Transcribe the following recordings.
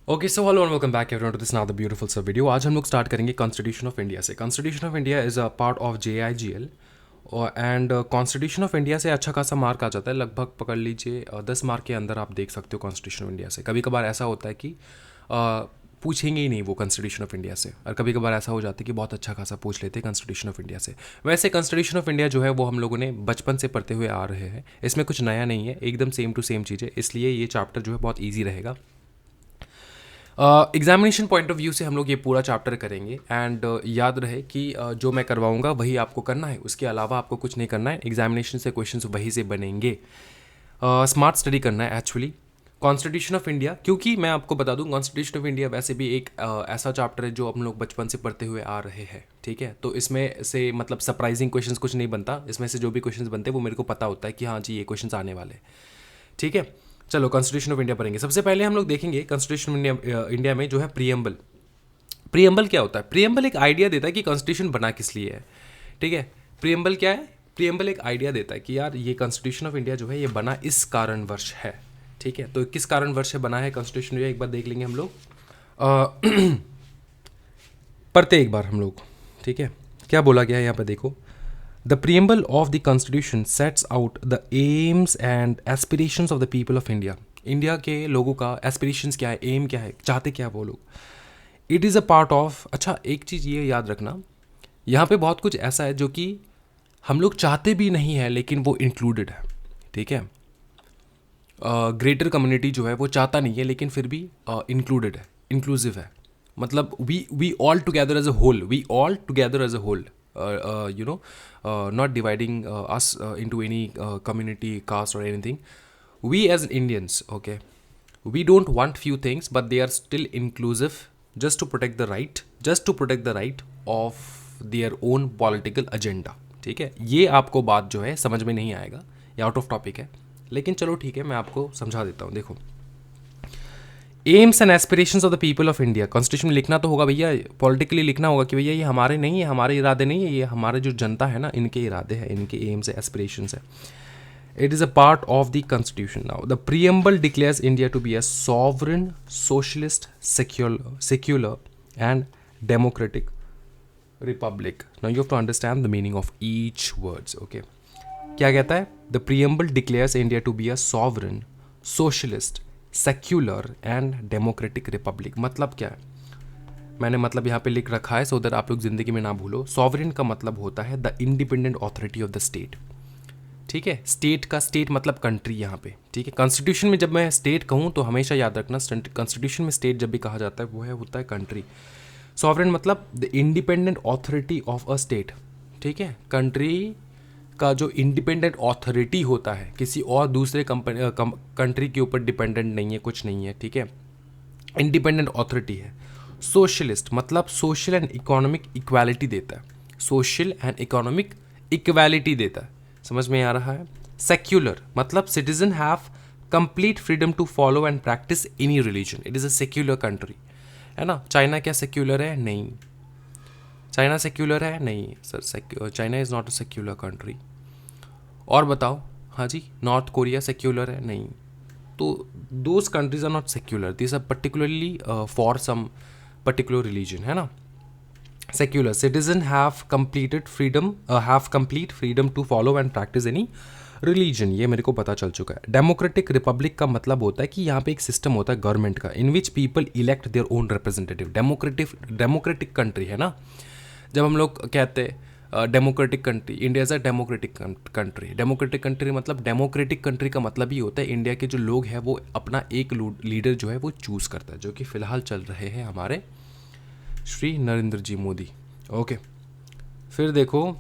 Okay so hello and welcome back everyone to this now the beautiful sir video. आज हम लोग start करेंगे constitution of India से। Constitution of India is a part of JIGL and constitution of India से अच्छा खासा mark आ जाता है। लगभग पकड़ लीजिए 10 मार्क के अंदर आप देख सकते हो कॉन्स्टिट्यूशन ऑफ इंडिया से। कभी कभार ऐसा होता है कि पूछेंगे ही नहीं वो कॉन्स्टिट्यूशन ऑफ इंडिया से, और कभी कभार ऐसा हो जाता है कि बहुत अच्छा खासा पूछ लेते हैं कॉन्स्टिट्यूशन ऑफ इंडिया से। वैसे कॉन्स्टिट्यूशन ऑफ इंडिया जो है वो हम लोगों ने बचपन से पढ़ते हुए आ रहे हैं, इसमें कुछ नया नहीं है, एकदम सेम टू सेम चीज़ है, इसलिए ये चैप्टर जो है बहुत ईजी रहेगा। एग्जामिनेशन पॉइंट ऑफ व्यू से हम लोग ये पूरा चैप्टर करेंगे एंड याद रहे कि जो मैं करवाऊंगा वही आपको करना है, उसके अलावा आपको कुछ नहीं करना है। एग्जामिनेशन से क्वेश्चंस वही से बनेंगे। स्मार्ट स्टडी करना है एक्चुअली। कॉन्स्टिट्यूशन ऑफ इंडिया, क्योंकि मैं आपको बता दूं कॉन्स्टिट्यूशन ऑफ इंडिया वैसे भी एक ऐसा चैप्टर है जो हम लोग बचपन से पढ़ते हुए आ रहे हैं, ठीक है। तो इसमें से मतलब सरप्राइजिंग क्वेश्चंस कुछ नहीं बनता, इसमें से जो भी क्वेश्चंस बनते हैं वो मेरे को पता होता है कि हाँ जी ये क्वेश्चंस आने वाले हैं, ठीक है। चलो कॉन्स्टिट्यूशन ऑफ इंडिया पढ़ेंगे। सबसे पहले हम लोग देखेंगे कॉन्स्टिट्यूशन ऑफ इंडिया में जो है प्रियम्बल। प्रियम्बल क्या होता है? प्रियम्बल एक आइडिया देता है कि कॉन्स्टिट्यूशन बना किस लिए है, ठीक है। प्रियम्बल क्या है? प्रियम्बल एक आइडिया देता है कि यार ये कॉन्स्टिट्यूशन ऑफ इंडिया जो है ये बना इस कारणवश है, ठीक है। तो किस कारणवश से बना है कॉन्स्टिट्यूशन इंडिया, एक बार देख लेंगे हम लोग। पढ़ते एक बार हम लोग, ठीक है। क्या बोला गया है यहाँ पर देखो। The preamble of the constitution sets out the aims and aspirations of the people of India. India के लोगों का एस्पिरेशंस क्या है, एम क्या है, चाहते क्या वो लोग। It is a part of, अच्छा एक चीज़ ये याद रखना, यहाँ पे बहुत कुछ ऐसा है जो कि हम लोग चाहते भी नहीं है लेकिन वो इंक्लूडेड है, ठीक है। ग्रेटर कम्युनिटी जो है वो चाहता नहीं है लेकिन फिर भी इंक्लूडेड है, इंक्लूसिव है। मतलब we all together as a whole, we all together as a whole, you know, not dividing us into any community, caste, or anything. We as Indians, okay, we don't want few things, but they are still inclusive, just to protect the right, just to protect the right of their own political agenda, ठीक है। ये आपको बात जो है समझ में नहीं आएगा, ये आउट ऑफ टॉपिक है, लेकिन चलो ठीक है मैं आपको समझा देता हूँ। देखो, AIIMS and aspirations of the people of India. Constitution में लिखना तो होगा भैया, पॉलिटिकली लिखना होगा कि भैया ये हमारे नहीं है, हमारे इरादे नहीं है, ये हमारे जो जनता है ना इनके इरादे हैं, इनके एम्स है, एस्पिरेशंस है। It is a part of the constitution. Now the preamble declares India to be a sovereign, socialist, secular and democratic republic. Now you have to understand the meaning of each words, okay. क्या कहता है? The preamble declares India to be a sovereign, socialist, secular and democratic republic. मतलब क्या है? मैंने मतलब यहाँ पे लिख रखा है सो दैट आप लोग जिंदगी में ना भूलो। सॉवरेन का मतलब होता है the independent authority of the state, ठीक है। स्टेट का, स्टेट मतलब कंट्री यहाँ पे, ठीक है। कॉन्स्टिट्यूशन में जब मैं स्टेट कहूँ तो हमेशा याद रखना, कॉन्स्टिट्यूशन में स्टेट जब भी कहा जाता है वो है होता है कंट्री। सॉवरेन मतलब the independent authority of a state, ठीक है। कंट्री का जो इंडिपेंडेंट ऑथोरिटी होता है, किसी और दूसरे कंट्री के ऊपर डिपेंडेंट नहीं है, कुछ नहीं है, ठीक है, इंडिपेंडेंट ऑथोरिटी है। सोशलिस्ट मतलब सोशल एंड इकोनॉमिक इक्वालिटी देता है, सोशल एंड इकोनॉमिक इक्वालिटी देता है, समझ में आ रहा है। सेक्युलर मतलब citizen have complete freedom to follow and practice any religion, it is a secular country, है ना। चाइना क्या सेक्युलर है? नहीं। चाइना सेक्युलर है? नहीं sir, China is not a secular country. और बताओ, हाँ जी, नॉर्थ कोरिया सेक्युलर है? नहीं। तो those countries are not secular, this are particularly for some particular religion, है ना। Secular citizen have complete freedom to follow and practice any religion, ये मेरे को पता चल चुका है। डेमोक्रेटिक रिपब्लिक का मतलब होता है कि यहाँ पे एक सिस्टम होता है गवर्नमेंट का, in which people elect their own representative. Democratic country है ना। जब हम लोग कहते हैं democratic country, India is a democratic country. Democratic country मतलब, डेमोक्रेटिक कंट्री का मतलब ही होता है इंडिया के जो लोग हैं वो अपना एक लीडर जो है वो चूज़ करता है, जो कि फ़िलहाल चल रहे हैं हमारे श्री नरेंद्र जी मोदी, ओके। फिर देखो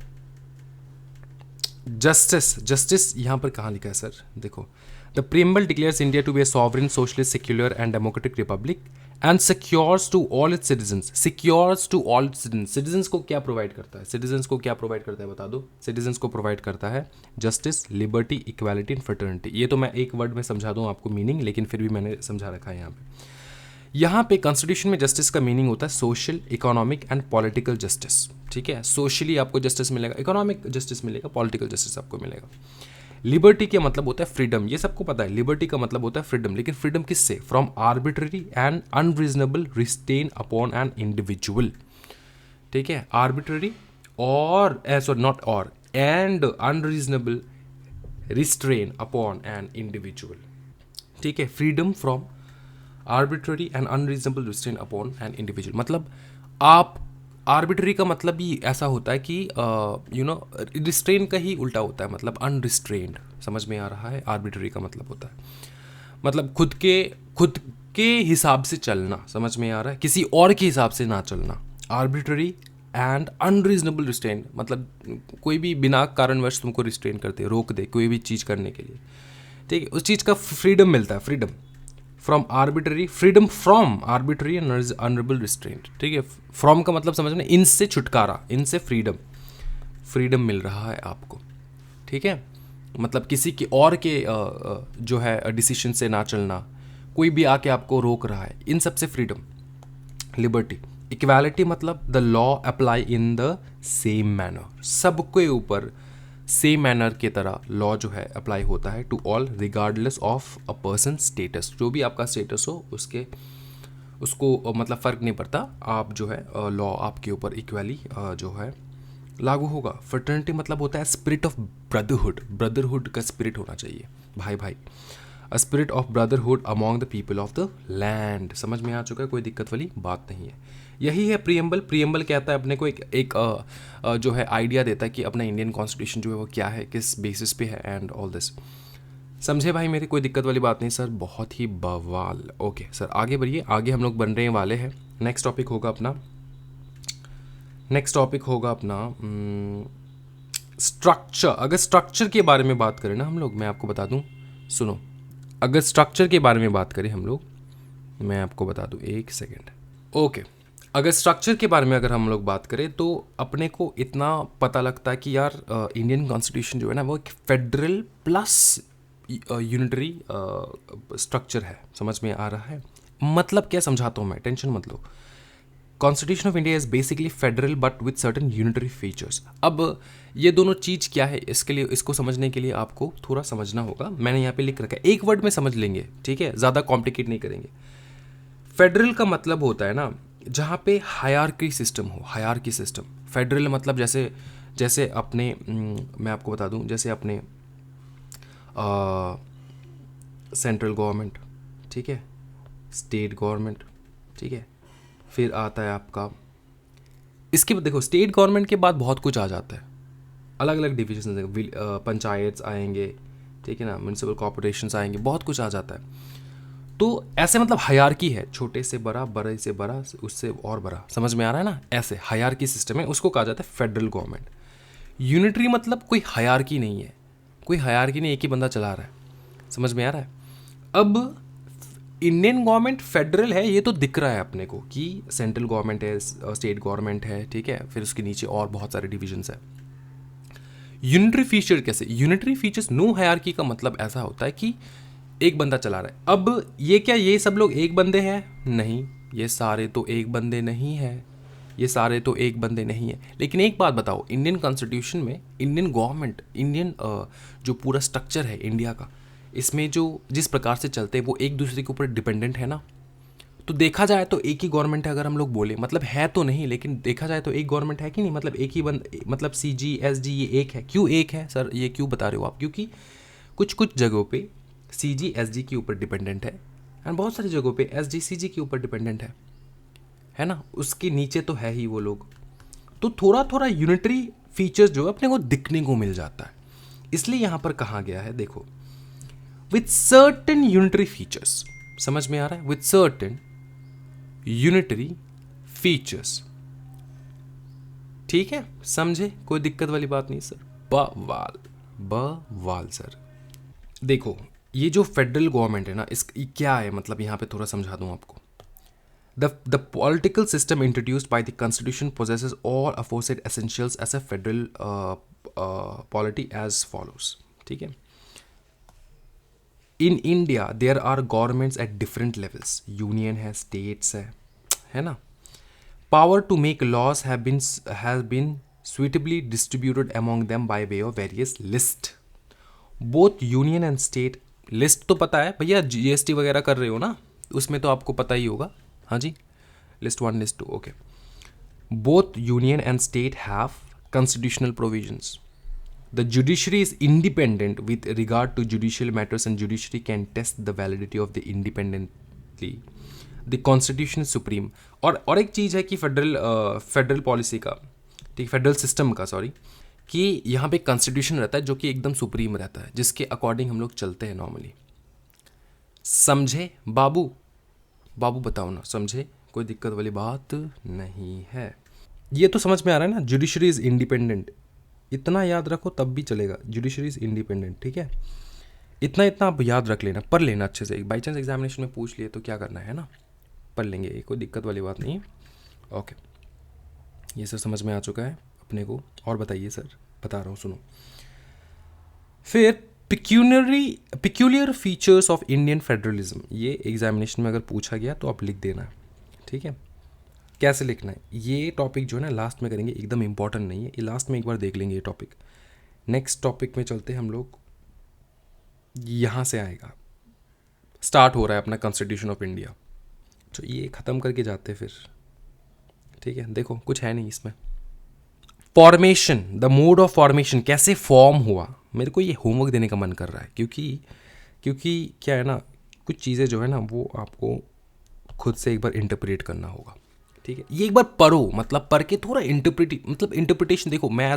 जस्टिस यहाँ पर कहाँ लिखा है सर? देखो, the preamble declares India to be a sovereign, socialist, secular and democratic republic and secures to all its citizens. Secures to all citizens, citizens को क्या प्रोवाइड करता है? सिटीजन्स को क्या प्रोवाइड करता है बता दो? सिटीजन्स को प्रोवाइड करता है justice, liberty, equality and fraternity. ये तो मैं एक वर्ड में समझा दूँ आपको मीनिंग, लेकिन फिर भी मैंने समझा रखा है यहाँ पे। यहाँ पे कॉन्स्टिट्यूशन में जस्टिस का मीनिंग होता है social, economic and political justice, ठीक है। सोशली आपको जस्टिस मिलेगा, इकोनॉमिक जस्टिस मिलेगा, पॉलिटिकल जस्टिस आपको मिलेगा। लिबर्टी का मतलब होता है फ्रीडम, ये सबको पता है, लिबर्टी का मतलब होता है फ्रीडम, लेकिन फ्रीडम किससे? From arbitrary and unreasonable restrain upon an individual, ठीक है, आर्बिट्ररी और सॉरी नॉट और and unreasonable restrain upon an individual, ठीक है, freedom from arbitrary and unreasonable restrain upon an individual, मतलब आप आर्बिट्ररी का मतलब ही ऐसा होता है कि रिस्ट्रेन का ही उल्टा होता है, मतलब अनरिस्ट्रेन्ड, समझ में आ रहा है? आर्बिट्ररी का मतलब होता है मतलब खुद के हिसाब से चलना, समझ में आ रहा है? किसी और के हिसाब से ना चलना। आर्बिट्ररी एंड अनरीजनेबल रिस्ट्रेन मतलब कोई भी बिना कारणवश तुमको रिस्ट्रेन कर दे, रोक दे कोई भी चीज़ करने के लिए, ठीक है, उस चीज़ का फ्रीडम मिलता है, freedom from arbitrary, freedom from arbitrary and honourable restraint, ठीक है, फ्रॉम का मतलब समझ में, इनसे छुटकारा, इनसे फ्रीडम, फ्रीडम मिल रहा है आपको, ठीक है, मतलब किसी के और के जो है डिसीजन से ना चलना, कोई भी आके आपको रोक रहा है, इन सब से फ्रीडम, लिबर्टी। इक्वालिटी मतलब the law apply in the same manner, सबके ऊपर सेम मैनर की तरह लॉ जो है अप्लाई होता है to all regardless of a person status, जो भी आपका स्टेटस हो उसको मतलब फ़र्क नहीं पड़ता, आप जो है लॉ आपके ऊपर इक्वली जो है लागू होगा। फ्रेटर्निटी मतलब होता है स्पिरिट ऑफ ब्रदरहुड, ब्रदरहुड का स्पिरिट होना चाहिए, भाई भाई, a spirit of brotherhood among the people of the land, समझ में आ चुका है, कोई दिक्कत वाली बात नहीं है। यही है प्रियम्बल। प्रियम्बल कहता है अपने को एक जो है आइडिया देता है कि अपना इंडियन कॉन्स्टिट्यूशन जो है वो क्या है, किस बेसिस पे है एंड ऑल दिस। समझे भाई मेरी, कोई दिक्कत वाली बात नहीं सर, बहुत ही बवाल। ओके सर आगे बढ़िए, आगे हम लोग बनने वाले हैं। नेक्स्ट टॉपिक होगा अपना स्ट्रक्चर। अगर स्ट्रक्चर के बारे में बात करें ना हम लोग, मैं आपको बता दूं, सुनो, अगर स्ट्रक्चर के बारे में बात करें हम लोग, मैं आपको बता दूं, एक सेकेंड। ओके, अगर स्ट्रक्चर के बारे में अगर हम लोग बात करें तो अपने को इतना पता लगता है कि यार इंडियन कॉन्स्टिट्यूशन जो है ना वो एक फेडरल प्लस यूनिटरी स्ट्रक्चर है, समझ में आ रहा है? मतलब क्या समझाता हूँ मैं, टेंशन मत लो। Constitution of India is basically federal but with certain unitary features. अब ये दोनों चीज़ क्या है, इसके लिए, इसको समझने के लिए आपको थोड़ा समझना होगा। मैंने यहाँ पे लिख रखा है, एक वर्ड में समझ लेंगे, ठीक है, ज़्यादा कॉम्प्लिकेट नहीं करेंगे। फेडरल का मतलब होता है ना जहाँ पे हायरार्की सिस्टम हो, हायरार्की सिस्टम। फेडरल मतलब जैसे अपने मैं आपको बता दूँ, जैसे अपने सेंट्रल गवर्नमेंट, ठीक है, स्टेट गवर्नमेंट, ठीक है, फिर आता है आपका, इसके देखो स्टेट गवर्नमेंट के बाद बहुत कुछ आ जाता है, अलग अलग डिविजन, पंचायत आएंगे, ठीक है ना, म्यूनसिपल कॉर्पोरेशंस आएंगे, बहुत कुछ आ जाता है। तो ऐसे मतलब हायरार्की है, छोटे से बड़ा, बड़े से बड़ा, उससे और बड़ा, समझ में आ रहा है ना, ऐसे हायरार्की सिस्टम है, उसको कहा जाता है फेडरल गवर्नमेंट। यूनिटरी मतलब कोई हायरार्की नहीं है, कोई हायरार्की नहीं, एक ही बंदा चला रहा है, समझ में आ रहा है? अब इंडियन गवर्नमेंट फेडरल है, ये तो दिख रहा है अपने को कि सेंट्रल गवर्नमेंट है, स्टेट गवर्नमेंट है, ठीक है, फिर उसके नीचे और बहुत सारे डिविजन्स है। यूनिटरी फीचर कैसे? यूनिटरी फीचर्स, नो हायरार्की का मतलब ऐसा होता है कि एक बंदा चला रहा है। अब ये क्या ये सब लोग एक बंदे हैं? नहीं, ये सारे तो एक बंदे नहीं है, ये सारे तो एक बंदे नहीं है। लेकिन एक बात बताओ, इंडियन कॉन्स्टिट्यूशन में इंडियन गवर्नमेंट, इंडियन जो पूरा स्ट्रक्चर है इंडिया का, इसमें जो जिस प्रकार से चलते हैं वो एक दूसरे के ऊपर डिपेंडेंट है ना। तो देखा जाए तो एक ही गवर्नमेंट है, अगर हम लोग बोले, मतलब है तो नहीं, लेकिन देखा जाए तो एक गवर्नमेंट है कि नहीं, मतलब एक ही मतलब CG SG ये एक है। क्यों एक है सर, ये क्यों बता रहे हो आप? क्योंकि कुछ कुछ जगहों पे CG SG के ऊपर डिपेंडेंट है एंड बहुत सारी जगहों पे SG CG के ऊपर डिपेंडेंट है ना, उसके नीचे तो है ही वो लोग। तो थोड़ा थोड़ा यूनिटरी फीचर्स जो है अपने को दिखने को मिल जाता है, इसलिए यहां पर कहा गया है, देखो, विथ सर्टेन यूनिटरी फीचर्स, समझ में आ रहा है? विथ सर्टेन यूनिटरी फीचर्स, ठीक है, समझे? कोई दिक्कत वाली बात नहीं सर, बवाल बवाल सर। देखो ये जो फेडरल गवर्नमेंट है ना, इस क्या है मतलब, यहाँ पे थोड़ा समझा दूँ आपको। The political system introduced by the constitution possesses all aforesaid essentials as a federal polity as follows, ठीक है। In India there are governments at different levels, union है, states है ना। Power to make laws has been suitably distributed among them by way of various list. Both union and state, list तो पता है भैया, GST वगैरह कर रहे हो ना, उसमें तो आपको पता ही होगा। हाँ जी, list 1 list 2 okay. Both union and state have constitutional provisions. The judiciary is independent with regard to judicial matters and judiciary can test the validity of the independently. The constitution is supreme. और एक चीज़ है कि federal policy का, ठीक, federal system का sorry, कि यहाँ पे कॉन्स्टिट्यूशन रहता है जो कि एकदम सुप्रीम रहता है, जिसके अकॉर्डिंग हम लोग चलते हैं नॉर्मली। समझे बाबू? बाबू बताओ ना, समझे? कोई दिक्कत वाली बात नहीं है। ये तो समझ में आ रहा है ना, जुडिशरी इज़ इंडिपेंडेंट, इतना याद रखो तब भी चलेगा, जुडिशरी इज़ इंडिपेंडेंट, ठीक है। इतना आप याद रख लेना, पढ़ लेना अच्छे से, बाई चांस एग्जामिनेशन में पूछ लिए तो क्या करना है ना, पढ़ लेंगे, कोई दिक्कत वाली बात नहीं है। ओके, ये सर समझ में आ चुका है अपने को। और बताइए सर, बता रहा हूँ सुनो। फिर peculiar features of Indian federalism, ये एग्जामिनेशन में अगर पूछा गया तो आप लिख देना, ठीक है। कैसे लिखना है ये टॉपिक जो है ना लास्ट में करेंगे, एकदम इंपॉर्टेंट नहीं है ये, लास्ट में एक बार देख लेंगे ये टॉपिक। नेक्स्ट टॉपिक में चलते हैं हम लोग, यहाँ से आएगा, स्टार्ट हो रहा है अपना कॉन्स्टिट्यूशन ऑफ इंडिया, तो ये ख़त्म करके जाते फिर, ठीक है। देखो कुछ है नहीं इसमें। Formation, the mode of formation, कैसे फॉर्म हुआ, मेरे को ये होमवर्क देने का मन कर रहा है, क्योंकि क्या है ना, कुछ चीज़ें जो है ना वो आपको खुद से एक बार इंटरप्रेट करना होगा, ठीक है। ये एक बार पढ़ो, मतलब पढ़ के थोड़ा इंटरप्रिटेशन देखो। मैं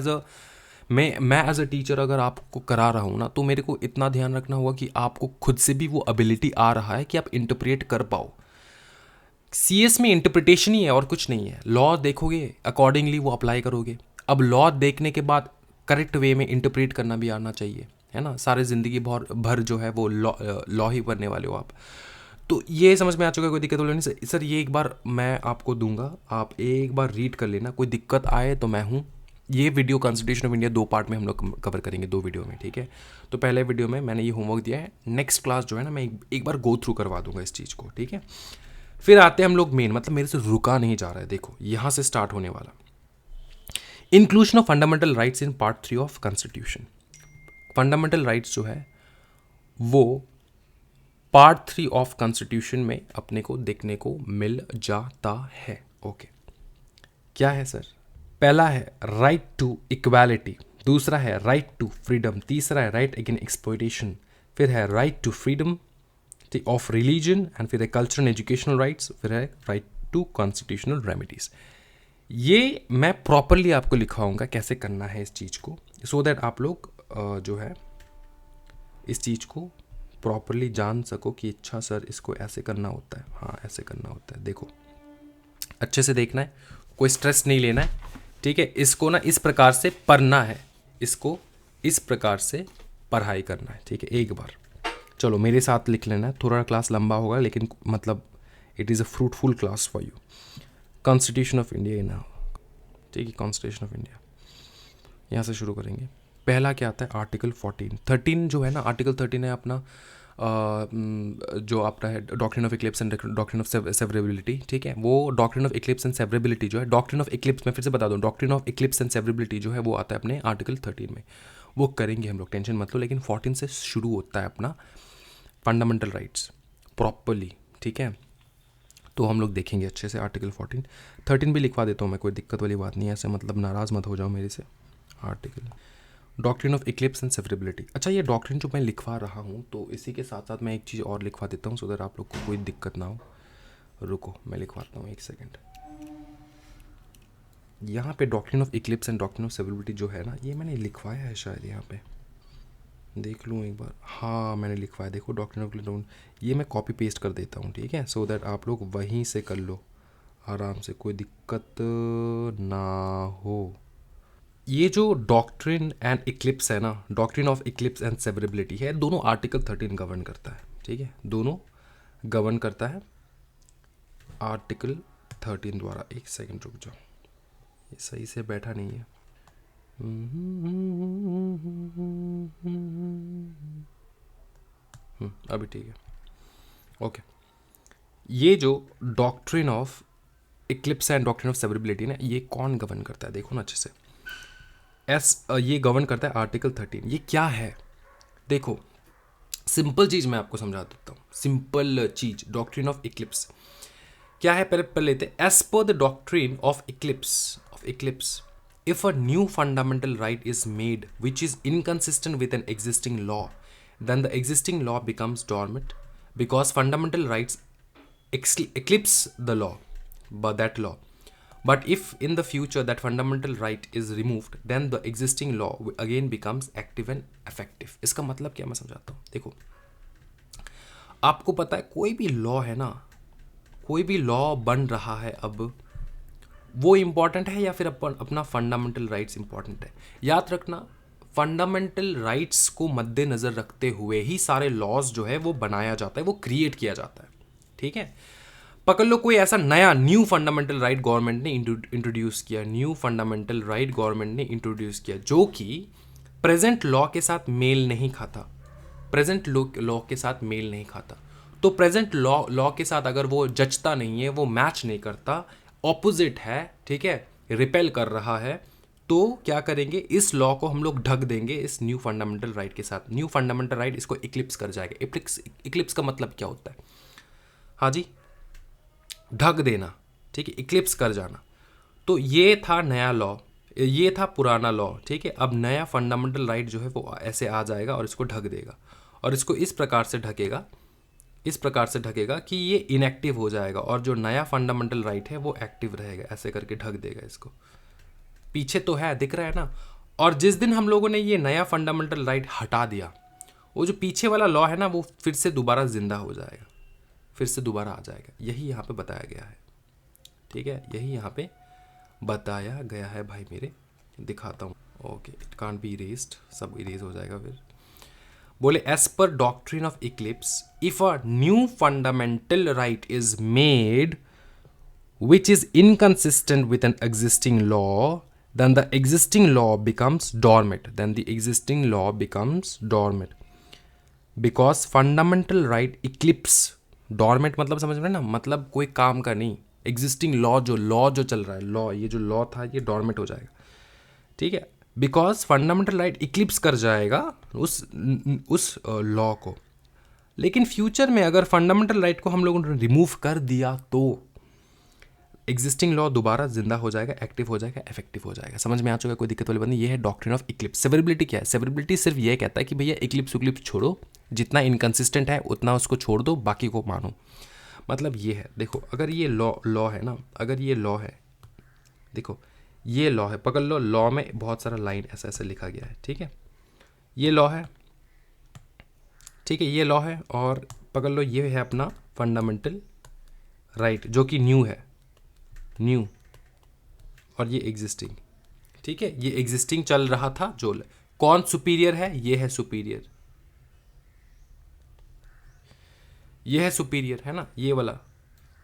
एज अ टीचर अगर आपको करा रहा हूँ ना, तो मेरे को इतना ध्यान रखना होगा कि आपको खुद से भी वो एबिलिटी आ रहा है कि आप इंटरप्रेट कर पाओ। सीएस में इंटरप्रिटेशन ही है और कुछ नहीं है। लॉ देखोगे, अकॉर्डिंगली वो अप्लाई करोगे। अब लॉ देखने के बाद करेक्ट वे में इंटरप्रेट करना भी आना चाहिए, है ना। सारे ज़िंदगी भर जो है वो लॉ ही पढ़ने वाले हो आप। तो ये समझ में आ चुका है, कोई दिक्कत नहीं सर। ये एक बार मैं आपको दूंगा, आप एक बार रीड कर लेना, कोई दिक्कत आए तो मैं हूँ। ये video constitution of India 2 part में हम लोग कवर करेंगे, 2 वीडियो में, ठीक है। तो पहले वीडियो में मैंने ये होमवर्क दिया है, नेक्स्ट क्लास जो है ना मैं एक बार गो थ्रू करवा दूंगा इस चीज़ को, ठीक है। फिर आते हैं हम लोग मेन, मतलब मेरे से रुका नहीं जा रहा है, देखो यहाँ से स्टार्ट होने वाला। Inclusion of fundamental rights in part 3 of constitution. Fundamental rights जो है वो पार्ट 3 ऑफ कॉन्स्टिट्यूशन में अपने को देखने को मिल जाता है। ओके, क्या है सर? पहला है राइट टू इक्वालिटी, दूसरा है राइट टू फ्रीडम, तीसरा है राइट अगेंस्ट एक्सप्लॉयटेशन, फिर है right to freedom of religion, and फिर है कल्चरल एंड एजुकेशनल राइट्स, फिर है राइट टू कॉन्स्टिट्यूशनल रेमेडीज। ये मैं प्रॉपरली आपको लिखवाऊंगा कैसे करना है इस चीज़ को, सो दैट आप लोग जो है इस चीज़ को प्रॉपरली जान सको कि अच्छा सर इसको ऐसे करना होता है, हाँ ऐसे करना होता है। देखो अच्छे से देखना है, कोई स्ट्रेस नहीं लेना है, ठीक है। इसको ना इस प्रकार से पढ़ना है, इसको इस प्रकार से पढ़ाई करना है, ठीक है। एक बार चलो मेरे साथ लिख लेना है, थोड़ा क्लास लंबा होगा लेकिन मतलब it is a fruitful class for you. Constitution of India ना, ठीक है। कॉन्स्टिट्यूशन ऑफ इंडिया यहाँ से शुरू करेंगे। पहला क्या आता है? आर्टिकल 13 जो है ना, आर्टिकल 13 है अपना जो आपका है doctrine of Eclipse and doctrine of severability, ठीक है। वो doctrine of Eclipse and severability जो है, डॉक्ट्रिन ऑफ इक्लिप्स मैं फिर से बता दूं, doctrine of Eclipse and severability जो है वो आता है अपने आर्टिकल 13 में, वो करेंगे हम लोग, टेंशन मत लो। लेकिन 14 से शुरू होता है अपना फंडामेंटल राइट्स प्रॉपरली, ठीक है। तो हम लोग देखेंगे अच्छे से आर्टिकल 13 भी लिखवा देता हूँ मैं, कोई दिक्कत वाली बात नहीं है, ऐसे मतलब नाराज़ मत हो जाओ मेरे से। Article doctrine of Eclipse and severability, अच्छा ये डॉक्ट्रिन जो मैं लिखवा रहा हूँ तो इसी के साथ साथ मैं एक चीज़ और लिखवा देता हूँ सो दैट आप लोग को कोई दिक्कत ना हो। रुको मैं लिखवाता हूँ, एक सेकेंड। यहाँ पे doctrine of Eclipse and doctrine of severability जो है ना, ये मैंने लिखवाया है शायद, यहाँ पे देख लूँ एक बार, हाँ मैंने लिखवाया, देखो डॉक्ट्रिन ऑफ इक्लिप्स, ये मैं कॉपी पेस्ट कर देता हूँ, ठीक है, सो दैट आप लोग वहीं से कर लो आराम से, कोई दिक्कत ना हो। ये जो डॉक्ट्रिन एंड इक्लिप्स है ना, doctrine of Eclipse and severability है, दोनों आर्टिकल 13 गवर्न करता है, ठीक है, दोनों गवर्न करता है आर्टिकल 13 द्वारा। एक सेकंड रुक जाओ, ये सही से बैठा नहीं है। अभी ठीक है, ओके। ये जो doctrine of Eclipse and doctrine of severability ना, ये कौन गवर्न करता है? देखो ना अच्छे से, ये गवर्न करता है आर्टिकल 13। ये क्या है? देखो सिंपल चीज़ मैं आपको समझा देता हूँ, सिंपल चीज, डॉक्ट्रिन ऑफ इक्लिप्स क्या है पहले पढ़ लेते हैं। As per the doctrine of eclipse if a new fundamental right is made which is inconsistent with an existing law, then the existing law becomes dormant because fundamental rights eclipse the law, but that law. But if in the future that fundamental right is removed, then the existing law again becomes active and effective. इसका मतलब क्या मैं समझाता हूँ। देखो आपको पता है कोई भी लॉ है ना, कोई भी लॉ बन रहा है अब, वो इम्पॉर्टेंट है या फिर अपना फंडामेंटल राइट्स इम्पॉर्टेंट है। याद रखना फंडामेंटल राइट्स को मद्देनज़र रखते हुए ही सारे लॉज जो है वो बनाया जाता है, वो क्रिएट किया जाता है। ठीक है, पकड़ लो कोई ऐसा नया न्यू फंडामेंटल राइट गवर्नमेंट ने इंट्रोड्यूस किया, न्यू फंडामेंटल राइट गवर्नमेंट ने इंट्रोड्यूस किया जो कि प्रेजेंट लॉ के साथ मेल नहीं खाता, प्रेजेंट लॉ के साथ मेल नहीं खाता। तो प्रेजेंट लॉ के साथ अगर वो जचता नहीं है, वो मैच नहीं करता, ऑपोजिट है, ठीक है, रिपेल कर रहा है, तो क्या करेंगे, इस लॉ को हम लोग ढक देंगे इस न्यू फंडामेंटल राइट के साथ। न्यू फंडामेंटल राइट इसको इक्लिप्स कर जाएगा। इक्लिप्स का मतलब क्या होता है? हाँ जी, ढक देना, ठीक है, इक्लिप्स कर जाना। तो ये था नया लॉ, ये था पुराना लॉ, ठीक है। अब नया फंडामेंटल राइट जो है वो ऐसे आ जाएगा और इसको ढक देगा, और इसको इस प्रकार से ढकेगा, इस प्रकार से ढकेगा कि ये इनएक्टिव हो जाएगा और जो नया फंडामेंटल राइट है वो एक्टिव रहेगा। ऐसे करके ढक देगा इसको। पीछे तो है, दिख रहा है ना। और जिस दिन हम लोगों ने ये नया फंडामेंटल राइट हटा दिया, वो जो पीछे वाला लॉ है ना वो फिर से दोबारा जिंदा हो जाएगा, फिर से दोबारा आ जाएगा। यही यहाँ पे बताया गया है, ठीक है, यही यहाँ पे बताया गया है भाई मेरे। दिखाता हूँ। Okay, it can't be erased, सब इरेज हो जाएगा फिर। बोले as per doctrine of eclipse if a new fundamental right is made which is inconsistent with an existing law, then the existing law becomes dormant. Then the existing law becomes dormant because fundamental right eclipse. Dormant मतलब समझ में ना, मतलब कोई काम का नहीं। existing law जो चल रहा है, लॉ, ये जो लॉ था ये dormant हो जाएगा, ठीक है, बिकॉज फंडामेंटल राइट इक्लिप्स कर जाएगा उस लॉ को। लेकिन फ्यूचर में अगर फंडामेंटल राइट को हम लोगों ने रिमूव कर दिया तो एग्जिस्टिंग लॉ दोबारा जिंदा हो जाएगा, एक्टिव हो जाएगा, इफेक्टिव हो जाएगा। समझ में आ चुका है, कोई दिक्कत वाली बात नहीं। ये है डॉक्ट्रिन ऑफ इक्लिप्स। सेवरेबिलिटी क्या है? सेवरेबिलिटी सिर्फ ये कहता है कि भैया इक्लिप्स उक्लिप्स छोड़ो, जितना इनकंसिस्टेंट है उतना उसको छोड़ दो, बाकी को मानो। मतलब ये है, देखो अगर ये लॉ है ना, अगर ये लॉ है, देखो ये लॉ है, पकड़ लो, लॉ में बहुत सारा लाइन ऐसा ऐसा लिखा गया है, ठीक है, ये लॉ है, ठीक है, ये लॉ है, और पकड़ लो ये है अपना फंडामेंटल राइट जो कि न्यू है, न्यू, और ये एग्जिस्टिंग, ठीक है, ये एग्जिस्टिंग चल रहा था। जो कौन सुपीरियर है? ये है सुपीरियर, ये है सुपीरियर, है ना, ये वाला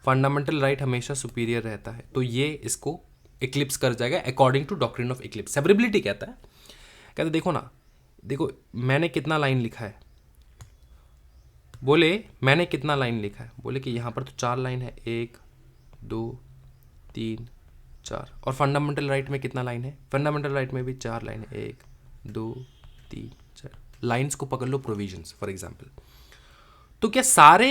फंडामेंटल राइट हमेशा सुपीरियर रहता है, तो ये इसको इक्लिप्स कर जाएगा according to doctrine of eclipse. Severability कहता है, कहते देखो ना, देखो मैंने कितना लाइन लिखा है, बोले मैंने कितना लाइन लिखा है, बोले कि यहाँ पर तो 4 लाइन है, 1 2 3 4, और फंडामेंटल राइट में कितना लाइन है? फंडामेंटल राइट में भी 4 लाइन है, 1 2 3 4 लाइन्स को पकड़ लो प्रोविजंस फॉर एग्जाम्पल। तो क्या सारे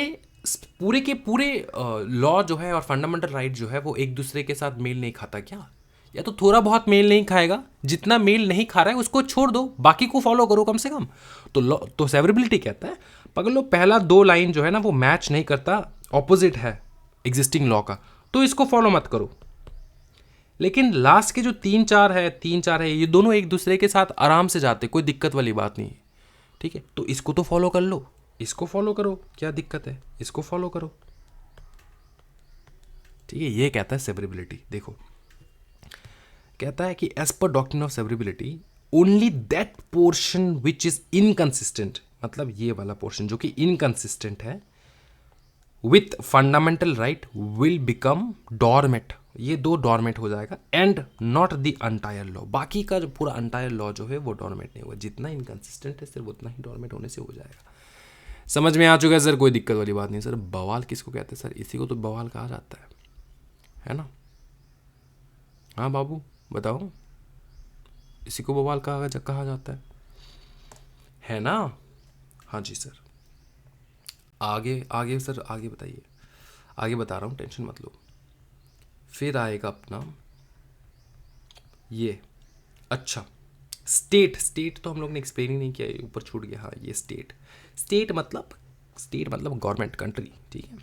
पूरे के पूरे लॉ जो है और फंडामेंटल राइट जो है वो एक दूसरे के साथ मेल नहीं खाता क्या? या तो थोड़ा बहुत मेल नहीं खाएगा, जितना मेल नहीं खा रहा है उसको छोड़ दो, बाकी को फॉलो करो कम से कम। तो लॉ, तो सेवरेबिलिटी कहता है पकड़ लो पहला 2 लाइन जो है ना वो मैच नहीं करता, ऑपोजिट है एग्जिस्टिंग लॉ का, तो इसको फॉलो मत करो। लेकिन लास्ट के जो 3 4 है, ये दोनों एक दूसरे के साथ आराम से जाते, कोई दिक्कत वाली बात नहीं है, ठीक है, तो इसको तो फॉलो कर लो, इसको फॉलो करो, क्या दिक्कत है, इसको फॉलो करो, ठीक है। ये कहता है सेवरेबिलिटी। देखो कहता है कि as per doctrine of severability only that portion which is inconsistent, मतलब ये वाला पोर्शन जो कि इनकंसिस्टेंट है with fundamental right will become dormant, ये 2 डॉर्मेट हो जाएगा, and not the entire law, बाकी का जो पूरा अंटायर लॉ जो है वो डॉर्मेट नहीं होगा, जितना इनकंसिस्टेंट है सिर्फ उतना ही डॉर्मेट होने से हो जाएगा। समझ में आ चुका है सर? कोई दिक्कत वाली बात नहीं सर। बवाल किसको कहते हैं सर? इसी को तो बवाल कहा जाता है ना? हाँ बाबू बताओ, इसी को बवाल कहा जाता है ना? हाँ जी सर। आगे आगे सर, आगे बताइए। आगे बता रहा हूँ, टेंशन मत लो। फिर आएगा अपना ये। अच्छा, स्टेट। स्टेट तो हम लोग ने एक्सप्लेन ही नहीं किया, ये ऊपर छूट गया। हाँ, ये स्टेट। स्टेट मतलब गवर्नमेंट, कंट्री, ठीक है।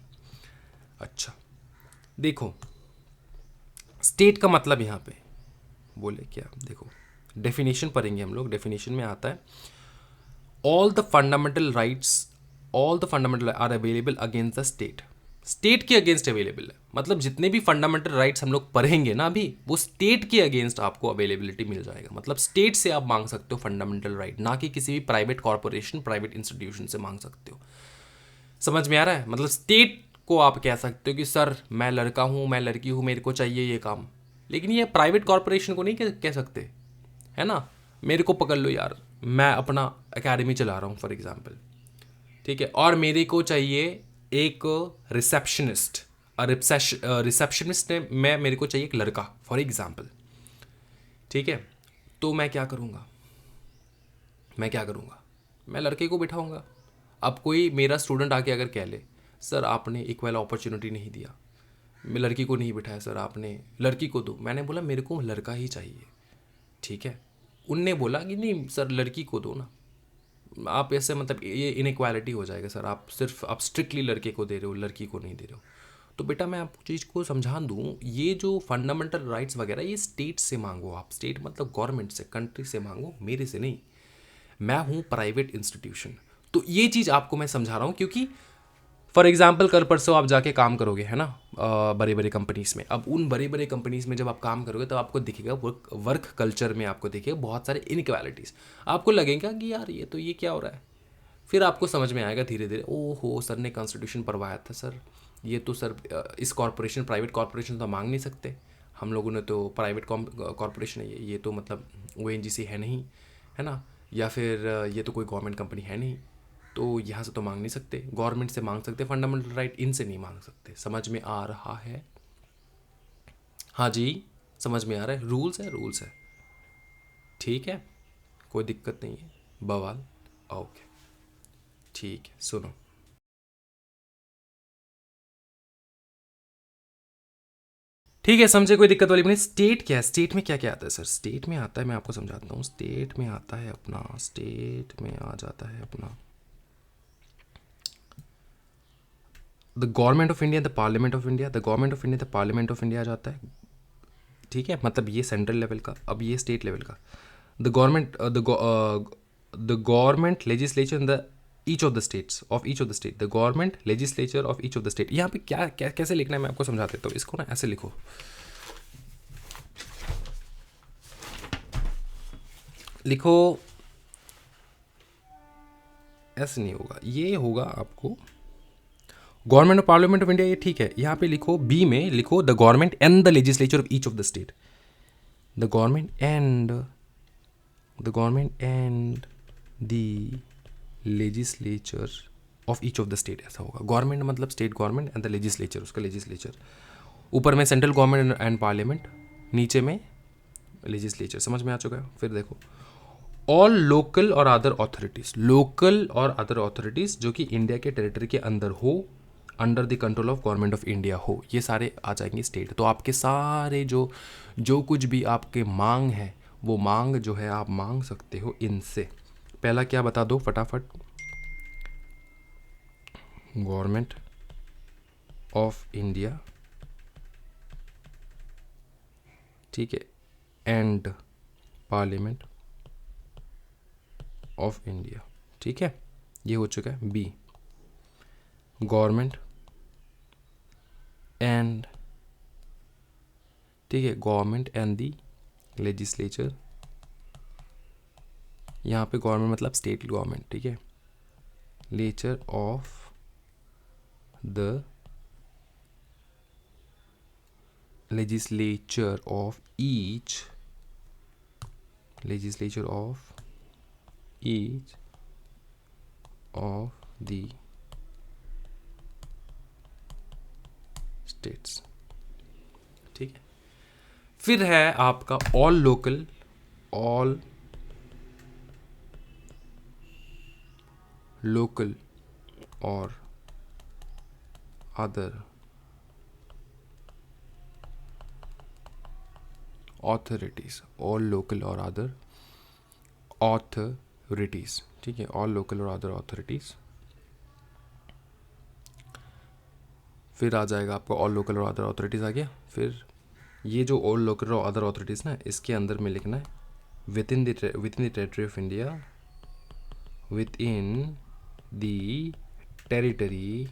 अच्छा, देखो, स्टेट का मतलब यहाँ पे बोले क्या, देखो डेफिनेशन पढ़ेंगे हम लोग। डेफिनेशन में आता है all the fundamental rights, all the fundamental are available against the state. State के अगेंस्ट अवेलेबल है, मतलब जितने भी फंडामेंटल राइट्स हम लोग पढ़ेंगे ना अभी, वो स्टेट के अगेंस्ट आपको अवेलेबिलिटी मिल जाएगा। मतलब स्टेट से आप मांग सकते हो फंडामेंटल राइट, ना कि किसी भी प्राइवेट कॉरपोरेशन, प्राइवेट इंस्टीट्यूशन से मांग सकते हो। समझ में आ रहा है? मतलब स्टेट को आप कह सकते हो कि सर मैं लड़का हूँ, मैं लड़की हूँ, मेरे को चाहिए ये काम। लेकिन ये प्राइवेट कॉरपोरेशन को नहीं कह सकते, है ना। मेरे को पकड़ लो यार, मैं अपना एकेडमी चला रहा हूँ फॉर एग्जाम्पल, ठीक है, और मेरे को चाहिए एक रिसेप्शनिस्ट। रिसेप्शनिस्ट में मेरे को चाहिए एक लड़का फॉर एग्जाम्पल, ठीक है। तो मैं क्या करूँगा, मैं लड़के को बिठाऊंगा। अब कोई मेरा स्टूडेंट आके अगर कह ले सर आपने इक्वल अपॉर्चुनिटी नहीं दिया, मैं लड़की को नहीं बिठाया सर, आपने लड़की को दो। मैंने बोला मेरे को लड़का ही चाहिए, ठीक है। उनने बोला कि नहीं सर लड़की को दो ना। आप ऐसे मतलब ये इनइक्वालिटी हो जाएगा सर, आप स्ट्रिक्टली लड़के को दे रहे हो, लड़की को नहीं दे रहे हो। तो बेटा मैं आपको चीज़ को समझा दूँ, ये जो फंडामेंटल राइट्स वगैरह ये स्टेट से मांगो आप। स्टेट मतलब गवर्नमेंट से, कंट्री से मांगो, मेरे से नहीं। मैं हूँ प्राइवेट इंस्टीट्यूशन। तो ये चीज़ आपको मैं समझा रहा हूँ क्योंकि फॉर एग्जाम्पल कल परसों आप जाके काम करोगे, है ना, बड़े बड़े कंपनीज़ में। अब उन बड़े बड़े कंपनीज़ में जब आप काम करोगे तो आपको दिखेगा वर्क कल्चर में आपको दिखेगा बहुत सारे इनइक्वालिटीज़। आपको लगेगा कि यार ये क्या हो रहा है। फिर आपको समझ में आएगा धीरे धीरे, ओहो सर ने कॉन्स्टिट्यूशन पढ़वाया था सर, ये तो सर इस कॉरपोरेशन, प्राइवेट कॉरपोरेशन तो मांग नहीं सकते, हम लोगों ने तो प्राइवेट कॉरपोरेशन है, ये तो मतलब ONGC है नहीं, है ना, या फिर ये तो कोई गवर्नमेंट कंपनी है नहीं, तो यहाँ से तो मांग नहीं सकते। गवर्नमेंट से मांग सकते फंडामेंटल राइट, इनसे नहीं मांग सकते। समझ में आ रहा है? हाँ जी, समझ में आ रहा है। रूल्स है, रूल्स है, ठीक है, कोई दिक्कत नहीं है। बवाल, ओके, ठीक है, सुनो। ठीक है, समझे, कोई दिक्कत वाली नहीं। स्टेट क्या है, स्टेट में क्या क्या आता है सर? स्टेट में आता है, मैं आपको समझाता हूँ। स्टेट में आता है अपना, स्टेट में आ जाता है अपना the government of India, the parliament of India. The government of India, the parliament of India आ जाता है, ठीक है। मतलब ये सेंट्रल लेवल का, अब ये स्टेट लेवल का। The government, the government legislature in the each of the states of each of the state, the government legislature of each of the state. यहाँ पे कैसे लिखना है मैं आपको समझा देता हूँ। इसको ना ऐसे लिखो, लिखो, ऐसे नहीं होगा, ये होगा आपको government of parliament of India, ये ठीक है। यहाँ पे लिखो, बी में लिखो the government and the legislature of each of the state. The government and, the government and the legislature of each of the state, ऐसा होगा। गवर्नमेंट मतलब state government and the legislature, उसका लेजिस्लेचर। ऊपर में central government and parliament, नीचे में legislature. समझ में आ चुका है? फिर देखो, ऑल लोकल और अदर अथॉरिटीज़, लोकल और अदर अथॉरिटीज़ जो कि इंडिया के टेरिटरी के अंदर हो, under the control of government of India हो, ये सारे आ जाएंगे स्टेट। तो आपके सारे जो कुछ भी आपके मांग है, वो मांग जो है आप मांग सकते हो इनसे। पहला क्या बता दो फटाफट, गवर्नमेंट ऑफ इंडिया, ठीक है, एंड पार्लियामेंट ऑफ इंडिया, ठीक है, ये हो चुका है। बी, गवर्नमेंट एंड, ठीक है, गवर्नमेंट एंड दी लेजिस्लेचर। यहाँ पे गवर्नमेंट मतलब स्टेट गवर्नमेंट, ठीक है, lecture of the legislature of each, legislature of each of the states, ठीक है। फिर है आपका all local, all local or other authorities, all local or other authorities, ठीक है, all local or other authorities. फिर आ जाएगा आपको all local और other authorities आ गया. फिर ये जो all local और other authorities ना, इसके अंदर में लिखना है within the territory of India, within the territory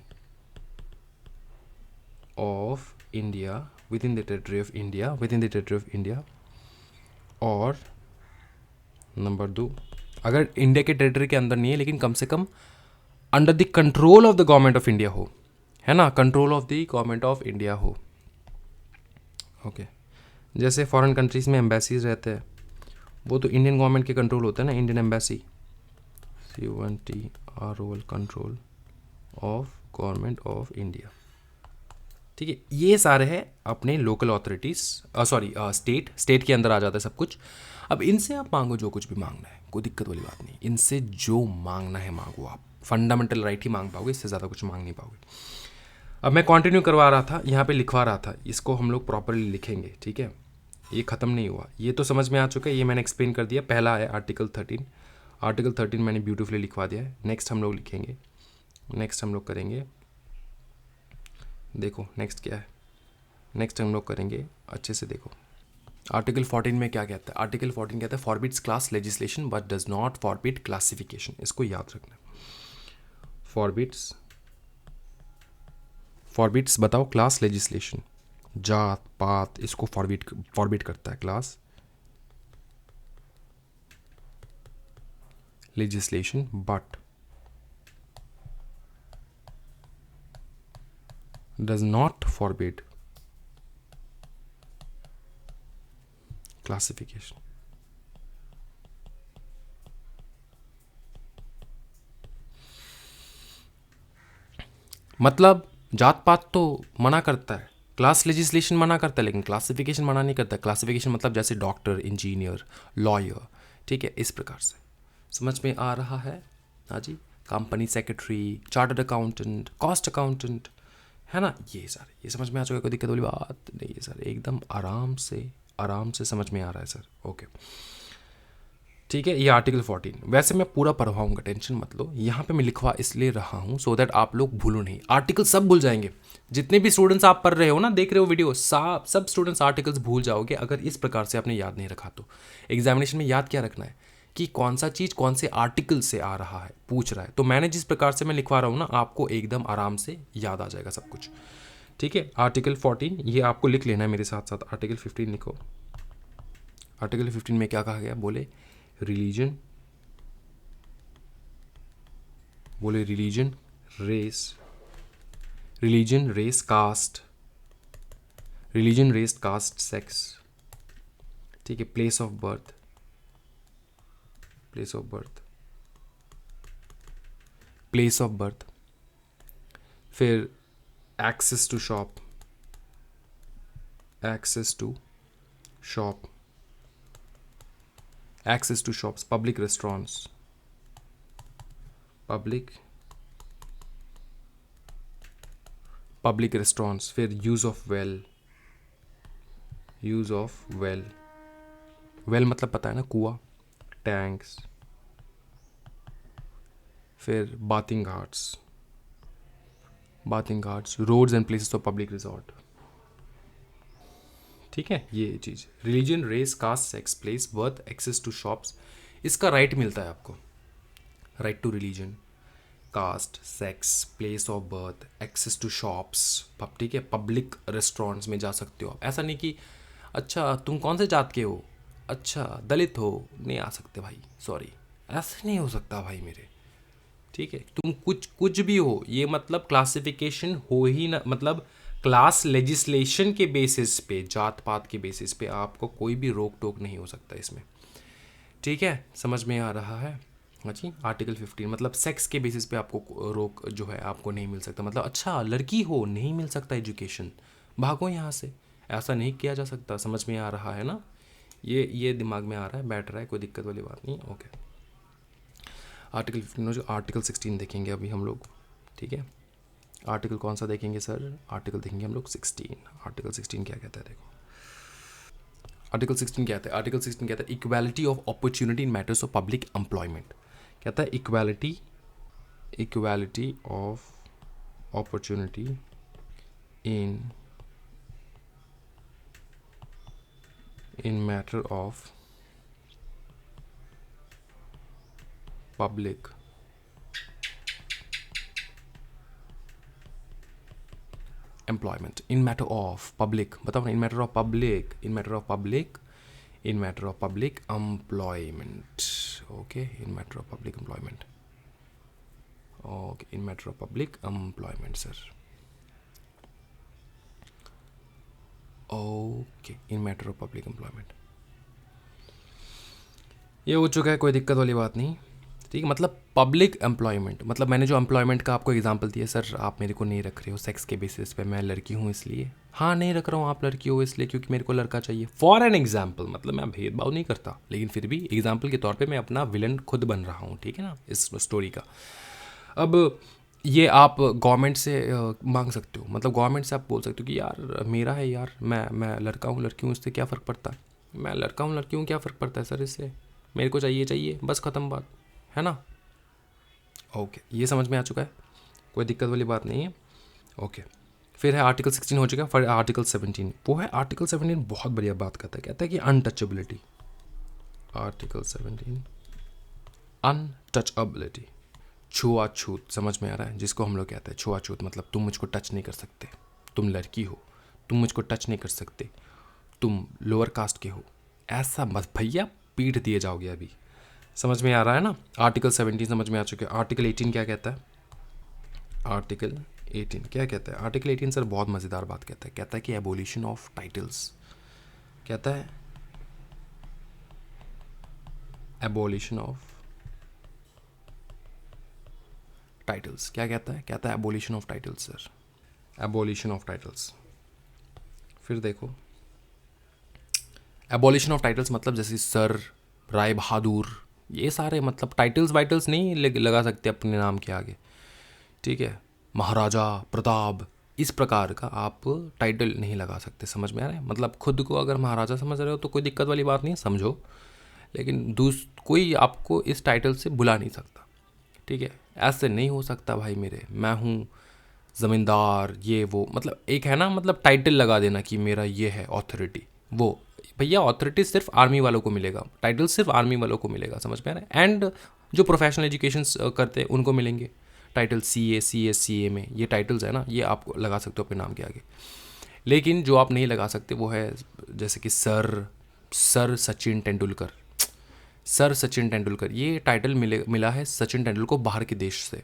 of India, within the territory of India, within the territory of India. और नंबर 2, अगर इंडिया के टेरिटरी के अंदर नहीं है लेकिन कम से come under the control of the government of India हो, है ना, control of the government of India हो. ओके, जैसे फॉरेन कंट्रीज़ में एम्बेसीज रहते हैं, वो तो इंडियन गवर्नमेंट के कंट्रोल होता है ना, Indian embassy, CONTROL, control of government of India. ठीक है, ये सारे हैं अपने लोकल अथॉरिटीज़, सॉरी स्टेट के अंदर आ जाता है सब कुछ. अब इनसे आप मांगो जो कुछ भी मांगना है, कोई दिक्कत वाली बात नहीं. इनसे जो मांगना है मांगो, आप फंडामेंटल राइट ही मांग पाओगे, इससे ज़्यादा कुछ मांग नहीं पाओगे. अब मैं कंटिन्यू करवा रहा था, यहाँ पे लिखवा रहा था, इसको हम लोग प्रॉपरली लिखेंगे. ठीक है, ये ख़त्म नहीं हुआ, ये तो समझ में आ चुका है, ये मैंने एक्सप्लेन कर दिया. पहला है आर्टिकल 13. आर्टिकल 13 मैंने ब्यूटीफुली लिखवा दिया है. नेक्स्ट हम लोग लिखेंगे, नेक्स्ट हम लोग करेंगे, देखो नेक्स्ट क्या है, नेक्स्ट हम लोग करेंगे अच्छे से. देखो आर्टिकल 14 में क्या कहता है. आर्टिकल 14 कहता है forbids class legislation but does not forbid classification. इसको याद रखना. फॉरबिड्स बताओ, क्लास लेजिस्लेशन, जात पात, इसको फॉरबिड करता है class legislation, but does not forbid classification. मतलब जात पात तो मना करता है, क्लास लेजिस्लेशन मना करता है, लेकिन क्लासिफिकेशन मना नहीं करता. क्लासिफिकेशन मतलब जैसे डॉक्टर, इंजीनियर, लॉयर, ठीक है, इस प्रकार से. समझ में आ रहा है? हाँ जी. Company secretary, chartered accountant, cost accountant, है ना, ये सारे, ये समझ में आ चुका है, कोई दिक्कत वाली बात नहीं है सर, एकदम आराम से समझ में आ रहा है सर. ओके, ठीक है. ये आर्टिकल 14, वैसे मैं पूरा पढ़वाऊंगा, टेंशन मत लो. यहाँ पे मैं लिखवा इसलिए रहा हूँ सो दैट आप लोग भूलो नहीं. आर्टिकल सब भूल जाएंगे, जितने भी स्टूडेंट्स आप पढ़ रहे हो ना, देख रहे हो वीडियो, सब स्टूडेंट्स आर्टिकल्स भूल जाओगे अगर इस प्रकार से आपने याद नहीं रखा तो. एग्जामिनेशन में याद क्या रखना है कि कौन सा चीज़ कौन से आर्टिकल से आ रहा है, पूछ रहा है. तो मैंने जिस प्रकार से मैं लिखवा रहा हूँ ना, आपको एकदम आराम से याद आ जाएगा सब कुछ. ठीक है, आर्टिकल 14 ये आपको लिख लेना है मेरे साथ साथ. आर्टिकल 15 लिखो. आर्टिकल 15 में क्या कहा गया, बोले religion, race, caste, religion, race, caste, sex. ठीक है, प्लेस ऑफ बर्थ, फिर access to shop, access to shops, public restaurants, फिर यूज ऑफ वेल मतलब पता है ना, कुआं, टैंक्स, फिर bathing ghats, roads and places of public resort. ठीक है, ये चीज़, religion, race, caste, sex, place, birth, access to shops, इसका राइट मिलता है आपको. Right to religion, caste, sex, place of birth, access to shops. ठीक है, पब्लिक रेस्टोरेंट्स में जा सकते हो आप. ऐसा नहीं कि अच्छा तुम कौन से जात के हो, अच्छा दलित हो, नहीं आ सकते भाई, सॉरी, ऐसे नहीं हो सकता भाई मेरे. ठीक है, तुम कुछ भी हो, ये मतलब क्लासिफिकेशन हो ही ना, मतलब क्लास लेजिस्लेशन के बेसिस पे, जात पात के बेसिस पे आपको कोई भी रोक टोक नहीं हो सकता इसमें. ठीक है, समझ में आ रहा है? हाँ जी. आर्टिकल 15 मतलब सेक्स के बेसिस पे आपको रोक जो है आपको नहीं मिल सकता. मतलब अच्छा लड़की हो, नहीं मिल सकता एजुकेशन, भागो यहाँ से, ऐसा नहीं किया जा सकता. समझ में आ रहा है ना? ये दिमाग में आ रहा है, बैठ रहा है, कोई दिक्कत वाली बात नहीं. ओके, आर्टिकल 15 हो चुका, आर्टिकल 16 देखेंगे अभी हम लोग, ठीक है। आर्टिकल कौन सा देखेंगे सर? आर्टिकल देखेंगे हम लोग 16। आर्टिकल 16 क्या कहता है देखो, आर्टिकल 16 क्या कहता है? आर्टिकल 16 कहता है equality of opportunity in matters of public employment. कहता है equality of opportunity in matter of public employment, in matter of public, बताओ ना, इन matter of public employment, okay, in matter of public employment, okay, in matter of public employment sir, okay, in matter of public employment. ये हो चुका है, कोई दिक्कत वाली बात नहीं, ठीक है। मतलब पब्लिक एम्प्लॉयमेंट, मतलब मैंने जो एम्प्लॉयमेंट का आपको एग्जांपल दिया, सर आप मेरे को नहीं रख रहे हो सेक्स के बेसिस पे, मैं लड़की हूँ इसलिए, हाँ नहीं रख रहा हूँ, आप लड़की हो इसलिए क्योंकि मेरे को लड़का चाहिए, फॉर एन एग्जाम्पल, मतलब मैं भेदभाव नहीं करता, लेकिन फिर भी एग्जाम्पल के तौर पे मैं अपना विलन खुद बन रहा हूँ, ठीक है ना, इस स्टोरी का। अब ये आप गवर्नमेंट से मांग सकते हो, मतलब गवर्नमेंट से आप बोल सकते हो कि यार मेरा है यार, मैं लड़का हूँ लड़की हूँ, इससे क्या फ़र्क पड़ता है, मैं लड़का हूँ लड़की हूँ, क्या फ़र्क पड़ता है सर इससे, मेरे को चाहिए, बस ख़त्म बात, है ना। ओके, ये समझ में आ चुका है, कोई दिक्कत वाली बात नहीं है, ओके। फिर है आर्टिकल 16 हो चुका, फिर आर्टिकल 17, वो है आर्टिकल 17 बहुत बढ़िया बात करता है, कहता है कि अनटचेबिलिटी, आर्टिकल 17 अनटचेबिलिटी, छुआछूत, समझ में आ रहा है, जिसको हम लोग कहते हैं छुआछूत, मतलब तुम मुझको टच नहीं कर सकते, तुम लड़की हो, तुम मुझको टच नहीं कर सकते, तुम लोअर कास्ट के हो, ऐसा मत भैया, पीट दिए जाओगे अभी, समझ में आ रहा है ना। आर्टिकल 17 समझ में आ चुके हैं। आर्टिकल 18 क्या कहता है? आर्टिकल 18 क्या कहता है? आर्टिकल 18 सर बहुत मज़ेदार बात कहता है कि एबोलिशन ऑफ टाइटल्स, कहता है एबोलिशन ऑफ टाइटल्स, क्या कहता है abolition of titles sir, abolition of titles. फिर देखो, एबोलिशन ऑफ टाइटल्स मतलब जैसे सर, राय बहादुर, ये सारे मतलब टाइटल्स वाइटल्स नहीं लगा सकते अपने नाम के आगे, ठीक है, महाराजा प्रताप, इस प्रकार का आप टाइटल नहीं लगा सकते, समझ में आ रहा है। मतलब खुद को अगर महाराजा समझ रहे हो तो कोई दिक्कत वाली बात नहीं है, समझो, लेकिन कोई आपको इस टाइटल से बुला नहीं सकता, ठीक है, ऐसे नहीं हो सकता भाई मेरे, मैं हूँ ज़मींदार, ये वो, मतलब एक है ना, मतलब टाइटल लगा देना कि मेरा ये है ऑथोरिटी, वो भैया ऑथोरिटी सिर्फ आर्मी वालों को मिलेगा, टाइटल सिर्फ आर्मी वालों को मिलेगा, समझ में आ रहा है। एंड जो प्रोफेशनल एजुकेशन करते हैं उनको मिलेंगे टाइटल, CA में ये टाइटल्स है ना, ये आप लगा सकते हो अपने नाम के आगे। लेकिन जो आप नहीं लगा सकते वो है जैसे कि सर सचिन तेंदुलकर, सर सचिन तेंदुलकर, ये टाइटल मिला है सचिन तेंदुलकर को बाहर के देश से,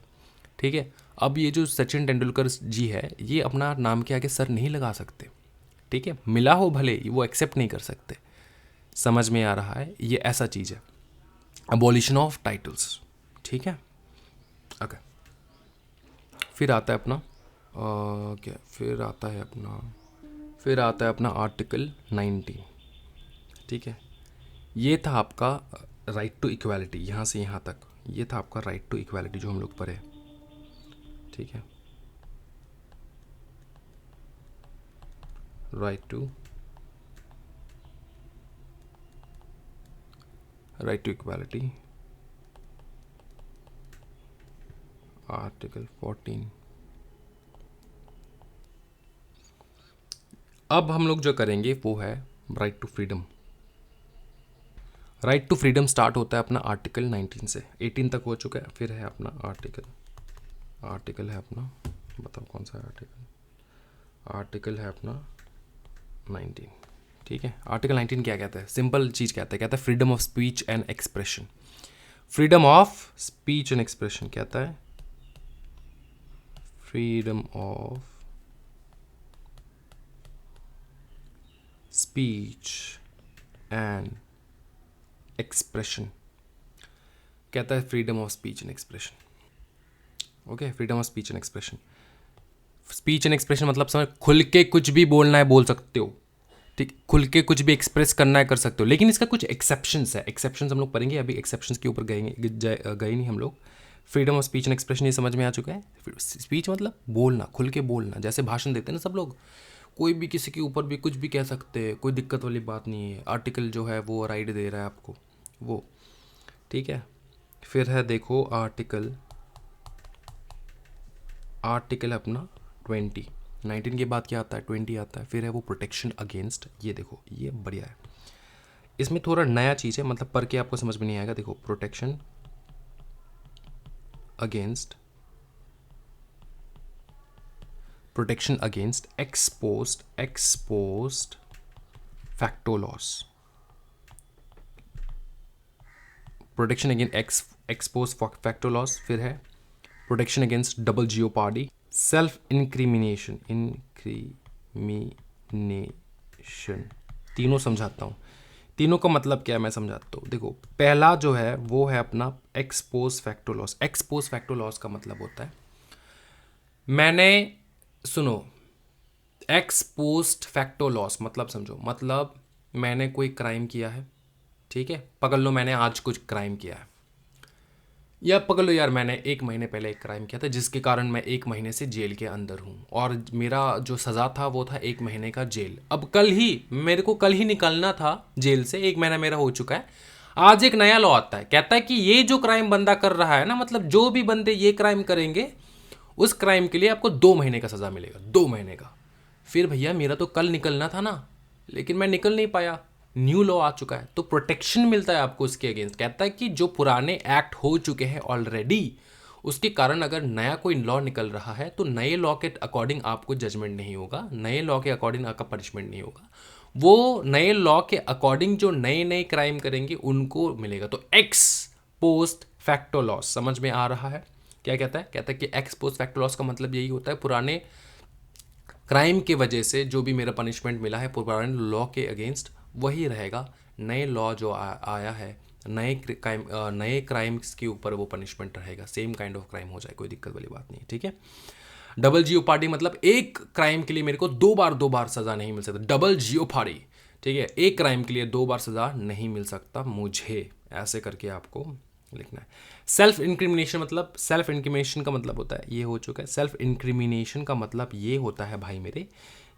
ठीक है। अब ये जो सचिन तेंदुलकर जी है, ये अपना नाम के आगे सर नहीं लगा सकते, ठीक है, मिला हो भले, वो एक्सेप्ट नहीं कर सकते, समझ में आ रहा है, ये ऐसा चीज़ है, अबॉलिशन ऑफ टाइटल्स, ठीक है। ओके, फिर आता है अपना क्या, फिर आता है अपना आर्टिकल 19, ठीक है। ये था आपका राइट टू इक्वालिटी, यहाँ से यहाँ तक ये था आपका राइट टू इक्वालिटी जो हम लोग पढ़े, ठीक है, राइट टू इक्वालिटी, आर्टिकल 14। अब हम लोग जो करेंगे वो है right to freedom. Right to freedom start होता है अपना आर्टिकल 19 से, 18 तक हो चुका है। फिर है अपना आर्टिकल है अपना, बताओ कौन सा आर्टिकल है अपना 19, ठीक है। आर्टिकल 19 क्या कहता है? सिंपल चीज़ कहता है freedom of speech and expression. Freedom of speech and expression कहता है freedom of speech and expression, कहता है freedom of speech and expression, okay. Freedom of speech and expression, speech and expression मतलब समझ, खुल के कुछ भी बोलना है बोल सकते हो, ठीक, खुल के कुछ भी एक्सप्रेस करना है कर सकते हो, लेकिन इसका कुछ एक्सेप्शंस है। एक्सेप्शंस हम लोग पढ़ेंगे, अभी एक्सेप्शंस के ऊपर गए नहीं हम लोग। Freedom of speech and expression ये समझ में आ चुका है। स्पीच मतलब बोलना, खुल के बोलना, जैसे भाषण देते हैं ना सब लोग, कोई भी किसी के ऊपर भी कुछ भी कह सकते हैं, कोई दिक्कत वाली बात नहीं है। आर्टिकल जो है वो राइट दे रहा है आपको, वो ठीक है। फिर है देखो आर्टिकल, आर्टिकल अपना 20, 19 के बाद क्या आता है, 20 आता है। फिर है वो प्रोटेक्शन अगेंस्ट, ये देखो ये बढ़िया है। इसमें थोड़ा नया चीज़ है, मतलब पढ़ के आपको समझ में नहीं आएगा। देखो protection against, protection against exposed facto loss, protection against expose facto loss. फिर है protection against double jeopardy, self incrimination, तीनों समझाता हूँ। तीनों का मतलब क्या है मैं समझाता हूँ। देखो पहला जो है वो है अपना expose facto loss. Expose facto loss का मतलब होता है, मैंने, सुनो, एक्सपोस्ट फैक्टो लॉस मतलब समझो, मतलब मैंने कोई क्राइम किया है, ठीक है, पकड़ लो मैंने आज कुछ क्राइम किया है, या पकड़ लो यार मैंने 1 महीने पहले एक क्राइम किया था जिसके कारण मैं 1 महीने से जेल के अंदर हूँ, और मेरा जो सज़ा था वो था 1 महीने का जेल। अब कल ही मेरे को, कल ही निकलना था जेल से, 1 महीना मेरा हो चुका है। आज एक नया लॉ आता है, कहता है कि ये जो क्राइम बंदा कर रहा है ना, मतलब जो भी बंदे ये क्राइम करेंगे उस क्राइम के लिए आपको 2 महीने का सज़ा मिलेगा, 2 महीने का। फिर भैया मेरा तो कल निकलना था ना, लेकिन मैं निकल नहीं पाया, न्यू लॉ आ चुका है, तो प्रोटेक्शन मिलता है आपको उसके अगेंस्ट। कहता है कि जो पुराने एक्ट हो चुके हैं ऑलरेडी, उसके कारण अगर नया कोई लॉ निकल रहा है तो नए लॉ के अकॉर्डिंग आपको जजमेंट नहीं होगा, नए लॉ के अकॉर्डिंग आपका पनिशमेंट नहीं होगा, वो नए लॉ के अकॉर्डिंग जो नए नए क्राइम करेंगे उनको मिलेगा। तो एक्स पोस्ट फैक्टो लॉस समझ में आ रहा है क्या कहता है? कहता है कि एक्स पोस्ट फैक्टो लॉस का मतलब यही होता है, पुराने क्राइम के वजह से जो भी मेरा पनिशमेंट मिला है पुराने लॉ के अगेंस्ट वही रहेगा, नए लॉ जो आया है, नए क्राइम्स के ऊपर वो पनिशमेंट रहेगा, सेम काइंड ऑफ क्राइम हो जाए, कोई दिक्कत वाली बात नहीं, ठीक है। डबल जियोपार्डी मतलब एक क्राइम के लिए मेरे को दो बार सज़ा नहीं मिल सकता, डबल जियोपार्डी, ठीक है, एक क्राइम के लिए 2 बार सज़ा नहीं मिल सकता मुझे, ऐसे करके आपको लिखना है। सेल्फ इंक्रिमिनेशन मतलब, सेल्फ इंक्रिमिनेशन का मतलब होता है, ये हो चुका है। सेल्फ इंक्रिमिनेशन का मतलब ये होता है भाई मेरे